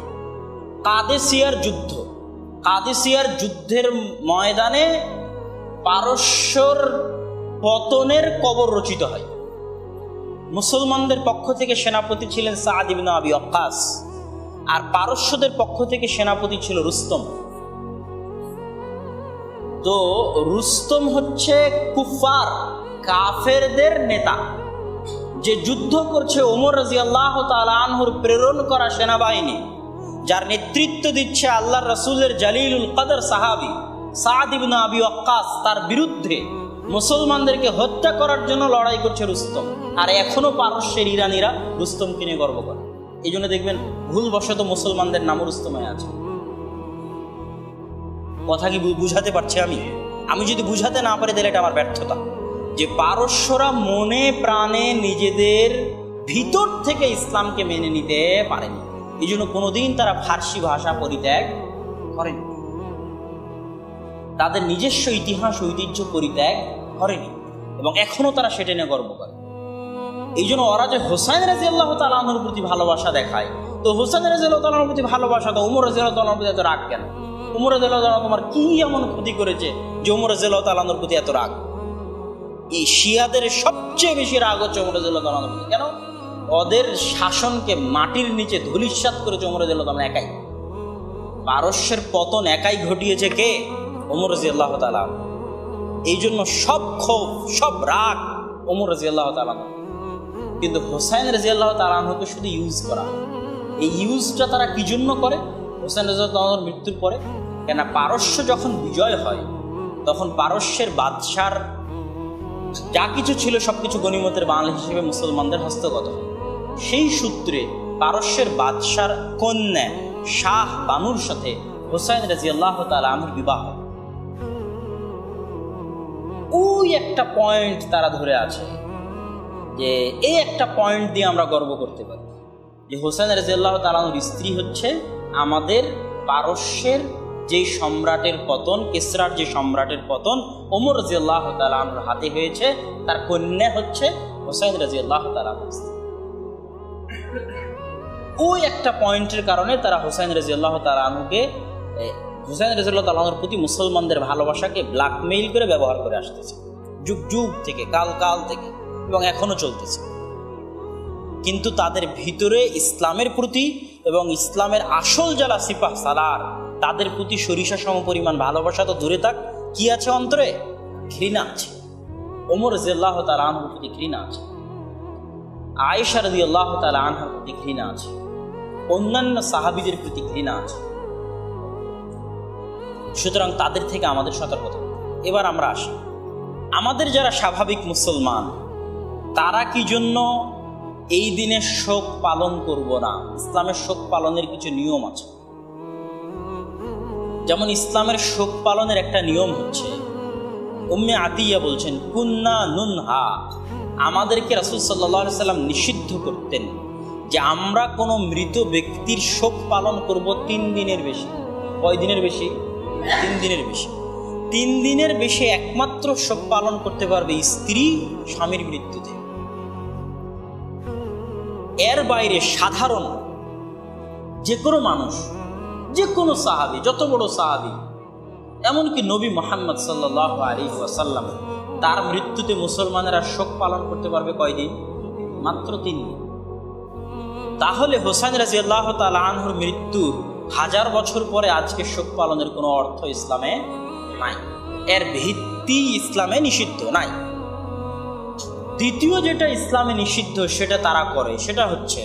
কাদেসিয়ার যুদ্ধ, কাদেসিয়ার যুদ্ধের ময়দানে পারস্যর পতনের কবর রচিত হয়। মুসলমানদের পক্ষ থেকে সেনাপতি ছিলেন সাদ ইবনে আবি ওয়াক্কাস, আর পারস্যদের পক্ষ থেকে সেনাপতি ছিল রুস্তম। তো রুস্তম হচ্ছে কুফার, কাফেরদের নেতা, যে যুদ্ধ করছে ওমর রাদিয়াল্লাহু তাআলা আনহুর প্রেরণ করা সেনাবাহিনী, যার নেতৃত্ব দিচ্ছে আল্লাহর রাসূলের জালিলুল কদর সাহাবী সাদ ইবনে আবি ওয়াক্কাস, তার বিরুদ্ধে মুসলমানদেরকে হত্যা করার জন্য লড়াই করছে রুস্তম। আর এখনো পারস্যের ইরানিরা রুস্তমকে নিয়ে গর্ব করে। এই জন্য দেখবেন ভুলবশত মুসলমানদের নাম রুস্তম হয়ে আছে। কথা কি বুঝাতে পারছি? আমি যদি বুঝাতে না পারি তাহলে এটা আমার ব্যর্থতা। যে পারস্যরা মনে প্রাণে নিজেদের ভিতর থেকে ইসলামকে মেনে নিতে পারেনি, এই জন্য কোনোদিন তারা ফার্সি ভাষা পরিত্যাগ করেনি, তাদের নিজস্ব ইতিহাস ঐতিহ্য পরিত্যাগ করেনি, এবং এখনো তারা সেটা নিয়ে গর্ব করে। এই জন্য ওরা যে হোসাইন রাদিয়াল্লাহু তাআলা আনহুর প্রতি ভালোবাসা দেখায়, তো হোসাইন রাদিয়াল্লাহু তাআলা আনহুর প্রতি ভালোবাসা তো ওমর রাদিয়াল্লাহু তাআলা আনহুর প্রতি এত রাগ কেন? ওমর রাদিয়াল্লাহু তাআলা তোমার কি এমন ক্ষতি করেছে যে ওমর রাদিয়াল্লাহু তাআলা আনহুর প্রতি এত রাগ? এই শিয়াদের সবচেয়ে বেশি রাগ হচ্ছে ওমর রাদিয়াল্লাহু তাআলা আনহুর প্রতি। কেন? ওদের শাসনকে মাটির নিচে ধূলিসাৎ করেছে ওমর রাদিয়াল্লাহু তাআলা একাই। পারস্যের পতন একাই ঘটিয়েছে কে? ওমর রাদিয়াল্লাহু তাআলা। এই জন্য সব ক্ষোভ, সব রাগ ওমর রাদিয়াল্লাহু তাআলা। কিন্তু হোসাইন রাদিয়াল্লাহু তাআলা আনহুকে শুধু ইউজ করা। এই ইউজটা তারা কি জন্য করে? হোসাইন রাদিয়াল্লাহু তাআলার মৃত্যুর পরে, কেন পারস্য যখন বিজয় হয় তখন পারস্যের বাদশার যা কিছু ছিল সবকিছু গনিমতের মাল হিসেবে মুসলমানদের হস্তগত হয়। সেই সূত্রে পারস্যের বাদশার কন্যা শাহ বানুর সাথে হোসাইন রাদিয়াল্লাহু তাআলা আনহুর বিবাহ। ওই একটা পয়েন্ট তারা ধরে আছে, যে এই একটা পয়েন্ট দিয়ে আমরা গর্ব করতে পারি যে হোসাইন রাদিয়াল্লাহু তাআলা আনহুর স্ত্রী হচ্ছে আমাদের পারস্যের যে সম্রাটের পতন, কিসরার যে সম্রাটের পতন ওমর রাদিয়াল্লাহু তাআলা আনহুর হাতে হয়েছে, তার কন্যা হচ্ছে হোসাইন রাদিয়াল্লাহু তাআলা আনহু। ওই একটা পয়েন্টের কারণে তারা হোসাইন রাদিয়াল্লাহু তাআলা আনহুকে, হোসাইন রাদিয়াল্লাহু তাআলা আনহুর প্রতি মুসলমানদের ভালোবাসাকে ব্ল্যাকমেইল করে ব্যবহার করে আসতেছে, যুগ যুগ থেকে, কাল থেকে, এবং এখনো চলতেছে। কিন্তু তাদের ভিতরে ইসলামের প্রতি এবং ইসলামের আসল যারা সিপাহ সালার, তাদের প্রতি সরিষা সম পরিমাণ ভালোবাসা তো দূরে থাক, কি আছে অন্তরে? ঘৃণা আছে। ওমর রাদিয়াল্লাহু তাআলা আনহুর প্রতি ঘৃণা আছে, আয়েশা রাদিয়াল্লাহু তাআলা আনহার প্রতি ঘৃণা আছে, অন্যান্য সাহাবীদের প্রতি ঘৃণা আছে। সুতরাং তাদের থেকে আমাদের সতর্কতা। এবার আমরা আসি, আমাদের যারা স্বাভাবিক মুসলমান, তারা কি জন্য এই দিনে শোক পালন করব না? ইসলামের শোক পালনের কিছু নিয়ম আছে। যেমন ইসলামের শোক পালনের একটা নিয়ম হচ্ছে, উম্মে আতিয়া বলছেন, কুন্না নুনহা, আমাদেরকে রাসূল সাল্লাল্লাহু আলাইহি সাল্লাম নিষিদ্ধ করতেন যে আমরা কোনো মৃত ব্যক্তির শোক পালন করব 3 দিনের বেশি। কয় দিনের বেশি? 3 দিনের বেশি। 3 দিনের বেশি একমাত্র শোক পালন করতে পারবে স্ত্রী স্বামীর মৃত্যুতে। এর বাইরে সাধারণ যে কোনো মানুষ, যে কোনো সাহাবী, যত বড় সাহাবী, এমনকি নবী মুহাম্মদ সাল্লাল্লাহু আলাইহি ওয়াসাল্লাম, তার মৃত্যুতে মুসলমানেরা শোক পালন করতে পারবে কয়দিন? মাত্র 3 দিন। তাহলে হোসাইন রাদিয়াল্লাহু তাআলা আনহুর মৃত্যুর 1000 বছর পরে আজকে শোক পালনের কোনো অর্থ ইসলামে নাই, এর ভিত্তি ইসলামে নিষিদ্ধ নাই। দ্বিতীয় যেটা ইসলামে নিষিদ্ধ সেটা তারা করে, সেটা হচ্ছে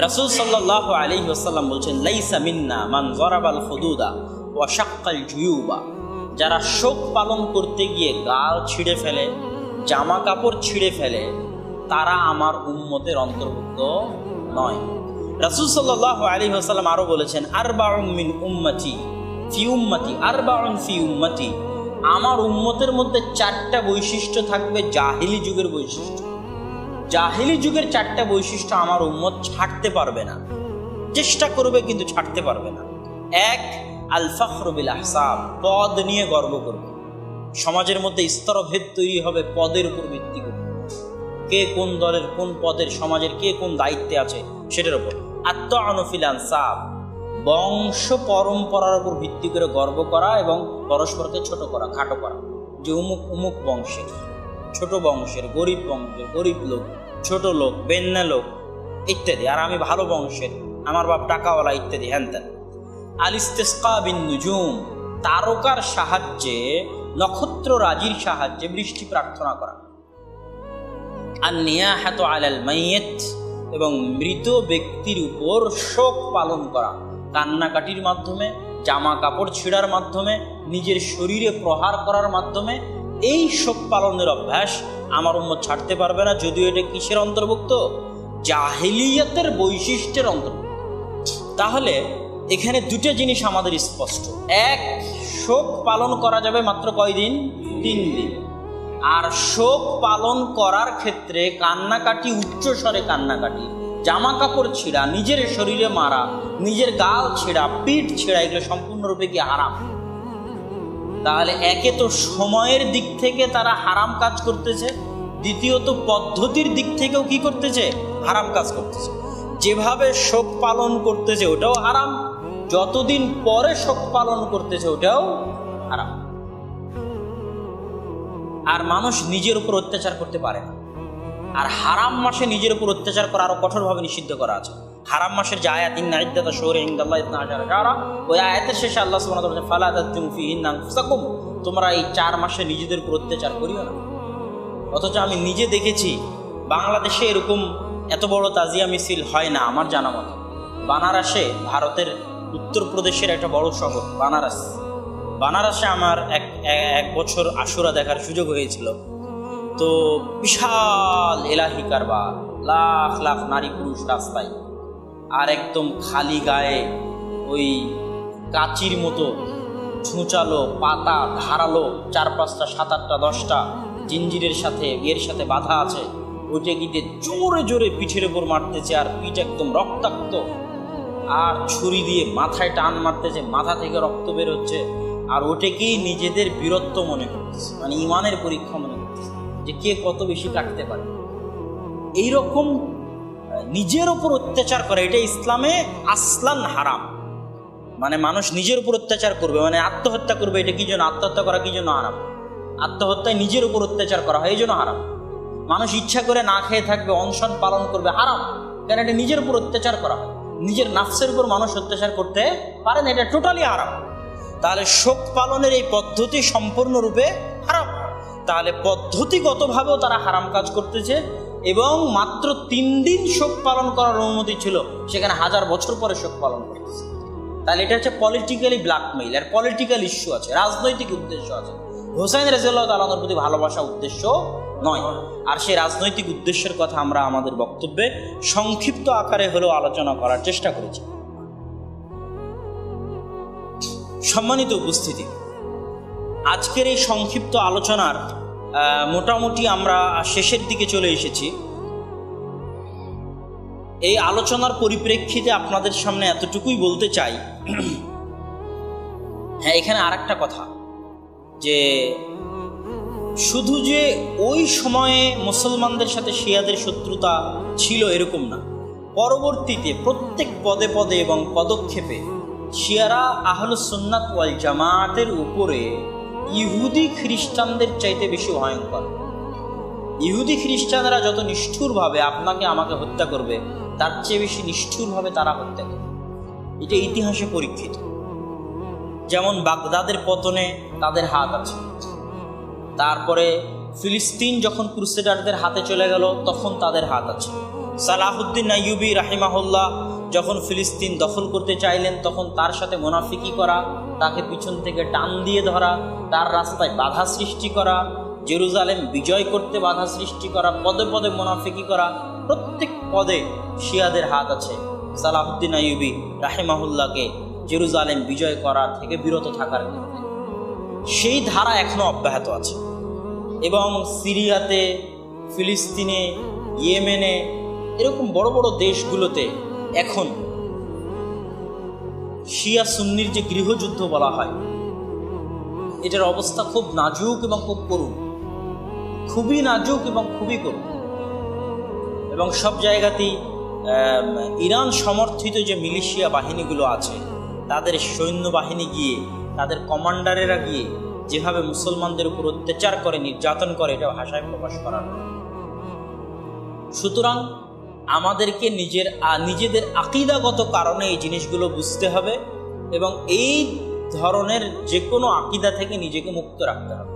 রাসূল সাল্লাল্লাহু আলাইহি ওয়াসাল্লাম বলছেন, লাইসা মিন্না মান যারাবাল হুদুদা ওয়া শাক্কাল জুয়ুবা। যারা শোক পালন করতে গিয়ে গাল ছিঁড়ে ফেলে, জামা কাপড় ছিঁড়ে ফেলে, তারা আমার উম্মতের অন্তর্ভুক্ত নয়। রাসূল সাল্লাল্লাহু আলাইহি ওয়াসাল্লাম আরো বলেছেন, আরবাউন মিন উম্মতি ফি উম্মতি আরবাউন ফি উম্মতি। আমার উম্মতের মধ্যে 4টা বৈশিষ্ট্য থাকবে জাহিলি যুগের বৈশিষ্ট্য। জাহিলি যুগের 4টা বৈশিষ্ট্য আমার উম্মত ছাড়তে পারবে না, চেষ্টা করবে কিন্তু ছাড়তে পারবে না। 1, আল ফখরু বিল আহসাব, পদ নিয়ে গর্ব করবে। সমাজের মধ্যে স্তরভেদ তৈরি হবে পদের উপর ভিত্তি করে, কে কোন দলের কোন পদের, সমাজের কে কোন দায়িত্বে আছে সেটার উপর। আত-তা'নু ফিল আনসাব, বংশ পরম্পরার উপর ভিত্তি করে গর্ব করা এবং পরস্পরকে ছোট করা, খাটো করা, যে অমুক অমুক বংশের, ছোট বংশের, গরিব বংশের, গরিব লোক, ছোট লোক, বেন্না লোক ইত্যাদি, আর আমি ভালো বংশের, আমার বাপ টাকাওয়ালা ইত্যাদি, হ্যান ত্যান। আল ইস্তিসকা বিন নুজুম, তারকার সাহায্যে, নক্ষত্র রাজির সাহায্যে বৃষ্টি প্রার্থনা করা। আন নিয়াহাতু আলাল মাইয়িত, এবং মৃত ব্যক্তির উপর শোক পালন করা, কান্নাকাটির মাধ্যমে, জামা কাপড় ছিঁড়ার মাধ্যমে, নিজের শরীরে প্রহার করার মাধ্যমে। এই শোক পালনের অভ্যাস আমার উম্মত ছাড়তে পারবে না, যদিও এটা কিসের অন্তর্ভুক্ত? জাহিলিয়াতের বৈশিষ্ট্যের অন্তর্ভুক্ত। তাহলে এখানে 2টা জিনিস আমাদের স্পষ্ট। 1, শোক পালন করা যাবে মাত্র কয়দিন? 3 দিন। আর শোক পালন করার ক্ষেত্রে কান্নাকাটি, উচ্চস্বরে কান্নাকাটি, জামা কাপড় ছিঁড়া, নিজের শরীরে মারা, নিজের গাল ছেঁড়া, পিঠ ছেঁড়া, এগুলো সম্পূর্ণরূপে কি হারাম? তাহলে একে তো সময়ের দিক থেকে তারা হারাম কাজ করতেছে, দ্বিতীয়ত পদ্ধতির দিক থেকেও কি করতেছে? হারাম কাজ করতেছে। যেভাবে শোক পালন করতেছে ওটাও হারাম, যতদিন পরে শোক পালন করতেছে ওটাও হারাম। আর মানুষ নিজের উপর অত্যাচার করতে পারে না। আর হারাম মাসে নিজের উপর অত্যাচার করা আরো কঠোরভাবে নিষিদ্ধ করা আছে। হারাম মাসের যে আয়াত, ইন্না ইদ্দাতা শুহুরি ইনদাল্লাহি 12 শাহরা, ওই আয়াতের শেষে আল্লাহ সুবহানাহু ওয়া তাআলা বলেন, ফালা তাযলিমু ফীহিন্না আনফুসাকুম, তোমরা এই 4 মাসে নিজেদের উপর অত্যাচার করিও না। অথচ আমি নিজে দেখেছি বাংলাদেশে এরকম এত বড় তাজিয়া মিছিল হয় না আমার জানা মতো। বানারসে, ভারতের উত্তরপ্রদেশের একটা বড় শহর বানারসে আমার এক বছর আশুরা দেখার সুযোগ হয়েছিল। তো বিশাল এলাহি কারবার, লাখ লাখ নারী পুরুষ রাস্তায়, আর একদম খালি গায়ে ওই কাচির মতো ছুঁচালো, পাতা ধারালো, 4-5টা 7-8টা 10টা জিঞ্জিরের সাথে এর সাথে বাধা আছে। ওইটা গিয়ে জোরে জোরে পিঠের উপর মারতেছে, আর পিঠ একদম রক্তাক্ত, আর ছুরি দিয়ে মাথায় টান মারতেছে, মাথা থেকে রক্ত বের হচ্ছে। আর ওটাকেই নিজেদের বীরত্ব মনে করতেছে, মানে ইমানের পরীক্ষা মনে করতেছে যে কে কত বেশি কাটতে পারে। এইরকম নিজের উপর অত্যাচার করে, এটা ইসলামে আসলান হারাম। মানে মানুষ নিজের উপর অত্যাচার করবে, মানে আত্মহত্যা করবে, এটা কি জন্য? আত্মহত্যা করা কি জন্য হারাম? আত্মহত্যায় নিজের উপর অত্যাচার করা হয়, এই জন্য হারাম। মানুষ ইচ্ছা করে না খেয়ে থাকবে, অনশন পালন করবে, হারাম। কেন? এটা নিজের উপর অত্যাচার করা হয়। নিজের নাফসের উপর মানুষ অত্যাচার করতে পারে না, এটা টোটালি হারাম। তাহলে শোক পালনের এই পদ্ধতি সম্পূর্ণরূপে হারাম। তাহলে পদ্ধতিগতভাবেও তারা হারাম কাজ করতেছে, এবং মাত্র 3 দিন শোক পালন করার অনুমতি ছিল, সেখানে 1000 বছর পরে শোক পালন করতেছে। তাহলে এটা হচ্ছে পলিটিক্যালি ব্ল্যাকমেইল, আর পলিটিক্যাল ইস্যু আছে, রাজনৈতিক উদ্দেশ্য আছে। হোসাইন রাদিয়াল্লাহু তাআলার প্রতি ভালোবাসা উদ্দেশ্য নয়। আর সেই রাজনৈতিক উদ্দেশ্যের কথা আমরা আমাদের বক্তব্যে সংক্ষিপ্ত আকারে হলেও আলোচনা করার চেষ্টা করেছি। সম্মানিত উপস্থিতি, আজকের এই সংক্ষিপ্ত আলোচনার মোটামুটি আমরা শেষের দিকে চলে এসেছি। এই আলোচনার পরিপ্রেক্ষিতে আপনাদের সামনে এতটুকুই বলতে চাই, হ্যাঁ, এখানে আরেকটা কথা, যে শুধু যে ওই সময়ে মুসলমানদের সাথে শিয়াদের শত্রুতা ছিল এরকম না, পরবর্তীতে প্রত্যেক পদে পদে এবং পদক্ষেপে শিয়ারা আহলুস সুন্নাত ওয়াল জামাতের উপরে ইহুদি খ্রিস্টানদের চাইতে বেশি ভয়ঙ্কর। ইহুদি খ্রিস্টানরা যত নিষ্ঠুরভাবে আপনাকে আমাকে হত্যা করবে, তার চেয়ে বেশি নিষ্ঠুরভাবে তারা হত্যা করবে। এটা ইতিহাসে পরীক্ষিত। যেমন বাগদাদের পতনে তাদের হাত আছে, তারপরে ফিলিস্তিন যখন ক্রুসেডারদের হাতে চলে গেল তখন তাদের হাত আছে। সালাহুদ্দিন আইয়ুবী রাহিমাহুল্লাহ যখন ফিলিস্তিন দখল করতে চাইলেন তখন তার সাথে মুনাফিকি করা, তাকে পিছন থেকে টান দিয়ে ধরা, তার রাস্তায় বাধা সৃষ্টি করা, জেরুজালেম বিজয় করতে বাধা সৃষ্টি করা, পদে পদে মুনাফিকি করা, প্রত্যেক পদে শিয়াদের হাত আছে। সালাহুদ্দিন আইয়ুবী রাহিমাহুল্লাহকে জেরুজালেম বিজয় করা থেকে বিরত থাকার ক্ষেত্রে সেই ধারা এখনো অব্যাহত আছে। এবং সিরিয়াতে, ফিলিস্তিনে, ইয়েমেনে, এরকম বড় বড় দেশগুলোতে এখন শিয়া সুন্নির যে গৃহযুদ্ধ বলা হয়, এটার অবস্থা খুব নাজুক এবং খুব করুণ, খুবই নাজুক এবং খুবই করুণ। এবং সব জায়গাতেই ইরান সমর্থিত যে মিলিশিয়া বাহিনীগুলো আছে, তাদের সৈন্যবাহিনী গিয়ে, তাদের কমান্ডারেরা গিয়ে যেভাবে মুসলমানদের উপর অত্যাচার করে, নির্যাতন করে, এটা ভাষায় প্রকাশ করার। সুতরাং আমাদেরকে নিজেদের আকীদাগত কারণে এই জিনিসগুলো বুঝতে হবে এবং এই ধরনের যে কোনো আকীদা থেকে নিজেকে মুক্ত রাখতে হবে।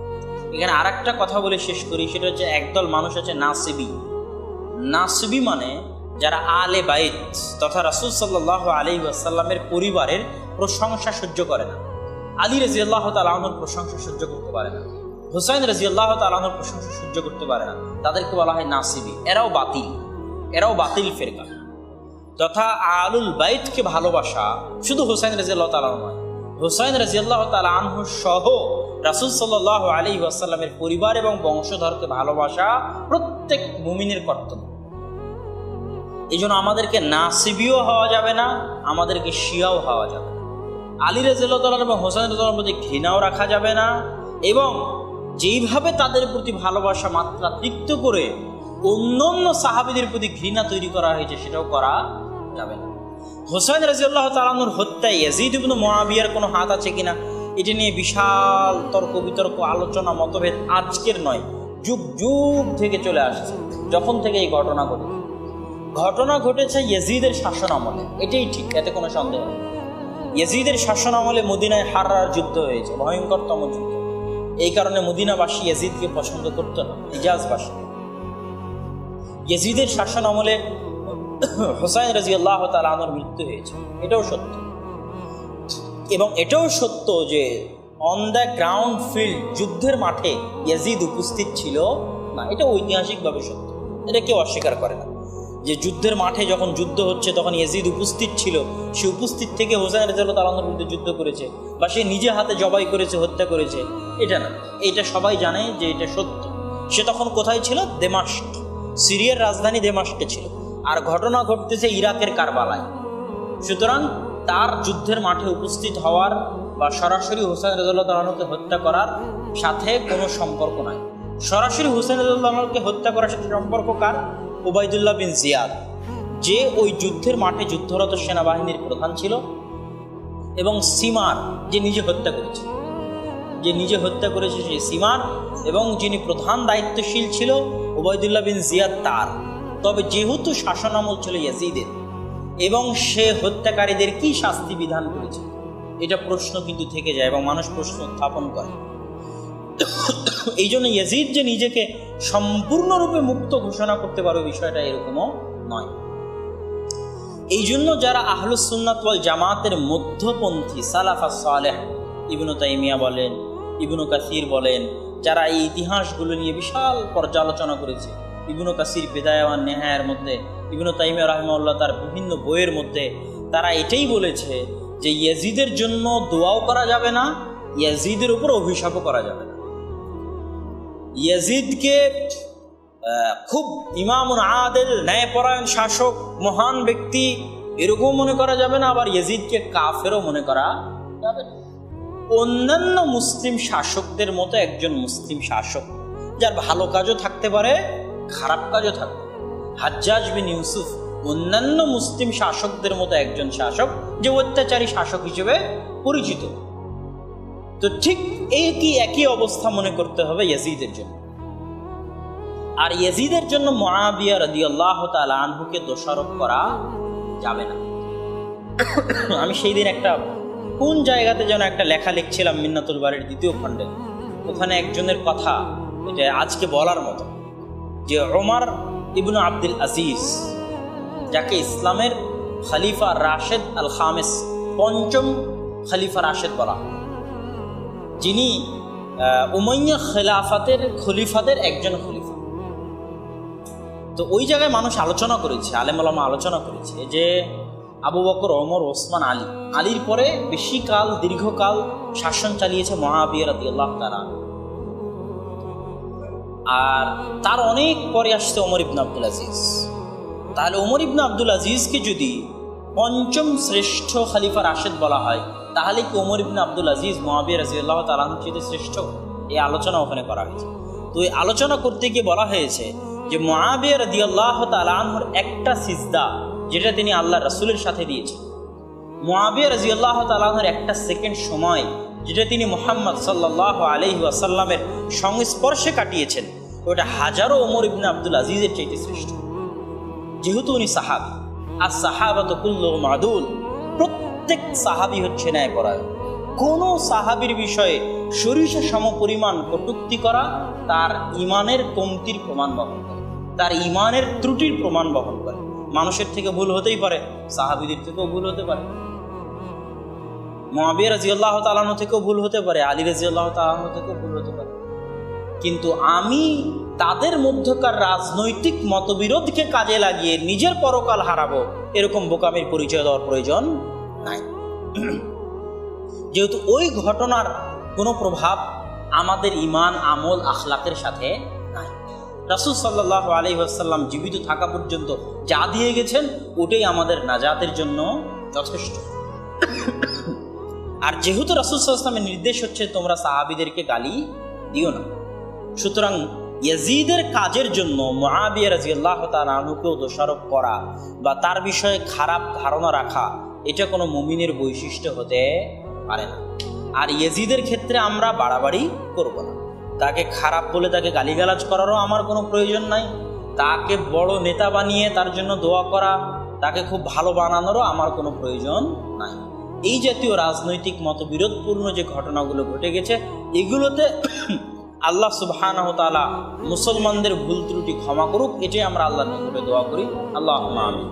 এখানে আর একটা কথা বলে শেষ করি, সেটা হচ্ছে একদল মানুষ আছে নাসিবি। নাসিবি মানে যারা আলে বাইত তথা রাসূল সাল্লাল্লাহু আলাইহি ওয়াসাল্লামের পরিবারের প্রশংসা সহ্য করে না। আলী রাদিয়াল্লাহু তাআলা আনহুর প্রশংসা সহ্য করতে পারে না, হুসাইন রাদিয়াল্লাহু তাআলা আনহুর প্রশংসা সহ্য করতে পারে না, তাদেরকে বলা হয় নাসিবি। এরাও বাতিল ফিরকা। তথা আলুল বাইতকে ভালোবাসা শুধু হুসাইন রাদিয়াল্লাহু তাআলা নয়, হুসাইন রাদিয়াল্লাহু তাআলা আনহু সহ রাসূল সাল্লাল্লাহু আলাইহি ওয়াসাল্লামের পরিবার এবং বংশধরকে ভালোবাসা প্রত্যেক মুমিনের কর্তব্য। এই জন্য আমাদেরকে নাসিবিও হওয়া যাবে না, আমাদেরকে শিয়াও হওয়া যাবে না। আলী রাদিয়াল্লাহু তাআলা এবং হুসাইন রাদিয়াল্লাহু তাআলার প্রতি ঘৃণাও রাখা যাবে না, এবং যেইভাবে তাদের প্রতি ভালোবাসা মাত্রাতিরিক্ত করে অন্যান্য সাহাবীদের প্রতি ঘৃণা তৈরি করা হয়েছে সেটাও করা যাবে না। হুসাইন রাদিয়াল্লাহু তাআলা আনহুর হত্যায় ইয়াজিদ ইবনে মুআবিয়ার কোনো হাত আছে কিনা, এটা নিয়ে বিশাল তর্ক বিতর্ক, আলোচনা, মতভেদ আজকের নয়, যুগ যুগ থেকে চলে আসছে। যখন থেকে এই ঘটনা ঘটেছে ইয়াজিদের শাসন আমলে, এটাই ঠিক, এতে কোনো সন্দেহ নেই। ইয়াজিদের শাসন আমলে মদিনায় হাররার যুদ্ধ হয়েছে, ভয়ঙ্করতম যুদ্ধ। এই কারণে মদিনাবাসী ইয়াজিদকে পছন্দ করতো না, হিজাজবাসী। ইয়াজিদের শাসন আমলে হুসাইন রাদিয়াল্লাহু তাআলা আনহুর মৃত্যু হয়েছে, এটাও সত্য। এবং এটাও সত্য যে অন দ্য গ্রাউন্ড ফিল্ড, যুদ্ধের মাঠে ইয়াজিদ উপস্থিত ছিল না, এটা ঐতিহাসিকভাবে সত্য, এটা কেউ অস্বীকার করে না। যে যুদ্ধের মাঠে যখন যুদ্ধ হচ্ছে তখন ইয়াজিদ উপস্থিত ছিল, সে উপস্থিত থেকে হুসাইন রাদিয়াল্লাহু তাআলার বিরুদ্ধে যুদ্ধ করেছে, বা সে নিজে হাতে জবাই করেছে, হত্যা করেছে, এটা না। এটা সবাই জানে যে এটা সত্য। সে তখন কোথায় ছিল? দেমাস্ক, সিরিয়ার রাজধানী দেমাস্কে ছিল, আর ঘটনা ঘটতেছে ইরাকের কারবালায়। সুতরাং তার যুদ্ধের মাঠে উপস্থিত হওয়ার বা সরাসরি হুসাইন রাদিয়াল্লাহু তাআলাকে হত্যা করার সাথে কোনো সম্পর্ক নাই। সরাসরি হুসাইন রাদিয়াল্লাহু তাআলাকে হত্যা করার সাথে সম্পর্ক কার? উবাইদুল্লাহ বিন জিয়াদ, যে ওই যুদ্ধের মাঠে যুদ্ধরত সেনাবাহিনীর প্রধান ছিল, এবং সিমার, যে নিজে হত্যা করেছে সেই সিমার, এবং যিনি প্রধান দায়িত্বশীল ছিল উবাইদুল্লাহ বিন জিয়াদ তার। তবে যেহেতু শাসনামল ছিল ইয়াজিদের, এবং সে হত্যাকারীদের কি শাস্তি বিধান করেছে, এটা প্রশ্ন কিন্তু থেকে যায় এবং মানুষ প্রশ্ন উত্থাপন করে। এই জন্য ইয়াজিদ যে নিজেকে সম্পূর্ণরূপে মুক্ত ঘোষণা করতে পারবে বিষয়টা এরকমও নয়। এই জন্য যারা আহলুস সুন্নাত ওয়াল জামাতের মধ্যপন্থী সালাফাস সালেহ, ইবনু তাইমিয়া বলেন, ইবনু কাসির বলেন, যারা এই ইতিহাসগুলো নিয়ে বিশাল পর্যালোচনা করেছে, ইবনু কাসির বিদায়া ওয়ান নেহায়ার মধ্যে, ইবনু তাইমিয়া রাহিমাহুল্লাহ তার বিভিন্ন বইয়ের মধ্যে তারা এটাই বলেছে যে ইয়াজিদের জন্য দোয়াও করা যাবে না, ইয়াজিদের উপর অভিশাপও করা যাবে না। ইয়াজিদকে খুব ইমামুন আদেল, ন্যায়পরায়ণ শাসক, মহান ব্যক্তি এরকম মনে করা যাবে না, আবার ইয়াজিদকে কাফেরও মনে করা যাবে না। অন্যান্য মুসলিম শাসকদের মতো একজন মুসলিম শাসক, যার ভালো কাজও থাকতে পারে, খারাপ কাজও থাকতে পারে। হাজ্জাজ বিন ইউসুফ অন্যান্য মুসলিম শাসকদের মতো একজন শাসক, যে অত্যাচারী শাসক হিসেবে পরিচিত। তো ঠিক একই অবস্থা মনে করতে হবে ইয়াজিদের জন্য। আর ইয়াজিদের জন্য মুআবিয়া রাদিয়াল্লাহু তাআলা আনহুকে দোষারোপ করা যাবে না। আমি সেই দিন একটা কোন জায়গাতে যেন একটা লেখা লিখছিলাম মিন্নাতুল বাড়ির 2য় খণ্ডে, ওখানে একজনের কথা এটা আজকে বলার মতো, যে ওমর ইবনে আব্দুল আজিজ, যাকে ইসলামের খলিফা রাশেদ আল খামেস, 5ম খলিফা রাশেদ বলা, যিনি উমাইয়া খেলাফাতের খলিফাদের একজন খলিফা। তো ওই জায়গায় মানুষ আলোচনা করেছে, আলেম ওলামা আলোচনা করেছে যে আবু বকর, ওমর, ওসমান, আলীর পরে দীর্ঘকাল শাসন চালিয়েছে মুআবিয়া রাদিয়াল্লাহু তাআলা, আর তার অনেক পরে আসছে ওমর ইবনে আব্দুল আজিজ। তাহলে ওমর ইবনে আব্দুল আজিজকে যদি 5ম শ্রেষ্ঠ খলিফা রাশেদ বলা হয়, তাহলে কি ওমর ইবনে আব্দুল আজিজ মুআবিয়া রাদিয়াল্লাহু তাআলার চেয়ে শ্রেষ্ঠ? এই আলোচনা ওখানে করা হয়েছে। তো এই আলোচনা করতে গিয়ে বলা হয়েছে যে মুআবিয়া রাদিয়াল্লাহু তাআলার একটা সিজদা যেটা তিনি আল্লাহ রাসূলের সাথে দিয়েছেন, মুআবিয়া রাদিয়াল্লাহু তাআলার একটা সেকেন্ড সময় যেটা তিনি মুহাম্মদ সাল্লাল্লাহু আলাইহি ওয়াসাল্লামের সংস্পর্শে কাটিয়েছেন, ওটা হাজারো ওমর ইবনে আব্দুল আজিজের চাইতে শ্রেষ্ঠ। যেহেতু উনি সাহাবী, আর সাহাবাতু কুল্লুহুম আদুল, প্রত্যেক সাহাবী হচ্ছে ন্যায়পরায়ণ। কোন সাহাবীর বিষয়ে সরিষা সমপরিমাণ কটূক্তি করা তার ঈমানের কমতির প্রমাণ বহন করে, তার ঈমানের ত্রুটির প্রমাণ বহন করে। মানুষের থেকে ভুল হতেই পারে, সাহাবীদের থেকেও ভুল হতে পারে, মুআবিয়া রাদিয়াল্লাহু তাআলা থেকেও ভুল হতে পারে, আলী রাদিয়াল্লাহু তাআলা থেকেও ভুল হতে পারে। কিন্তু আমি তাদের মধ্যকার রাজনৈতিক মতবিরোধকে কাজে লাগিয়ে নিজের পরকাল হারাবো, এরকম বোকামির পরিচয় দেওয়ার প্রয়োজন নাই। যেহেতু ওই ঘটনার কোনো প্রভাব আমাদের ঈমান, আমল, আখলাকের সাথে নাই। রাসূল সাল্লাল্লাহু আলাইহি ওয়াসাল্লাম জীবিত থাকা পর্যন্ত যা দিয়ে গেছেন ওটাই আমাদের নাজাতের জন্য যথেষ্ট। আর যেহেতু রাসূল সাল্লাল্লাহু আলাইহি ওয়াসাল্লামের নির্দেশ হচ্ছে তোমরা সাহাবীদেরকে গালি দিও না, সুতরাং ইয়াজিদের কাজের জন্য মুআবিয়া রাদিয়াল্লাহু তাআলা আনহুকেও দোষারোপ করা বা তার বিষয়ে খারাপ ধারণা রাখা, এটা কোনো মুমিনের বৈশিষ্ট্য হতে পারে না। আর ইয়াজিদের ক্ষেত্রে আমরা বাড়াবাড়ি করব না, তাকে খারাপ বলে তাকে গালিগালাজ করারও আমার কোনো প্রয়োজন নাই, তাকে বড় নেতা বানিয়ে তার জন্য দোয়া করা, তাকে খুব ভালো বানানোরও আমার কোনো প্রয়োজন নাই। এই জাতীয় রাজনৈতিক মতবিরোধপূর্ণ যে ঘটনাগুলো ঘটে গেছে, এগুলোতে আল্লাহ সুবহানাহু ওয়া তাআলা মুসলমানদের ভুল ত্রুটি ক্ষমা করুক, এটাই আমরা আল্লাহর নিকটে দোয়া করি। আল্লাহুম্মা আমিন।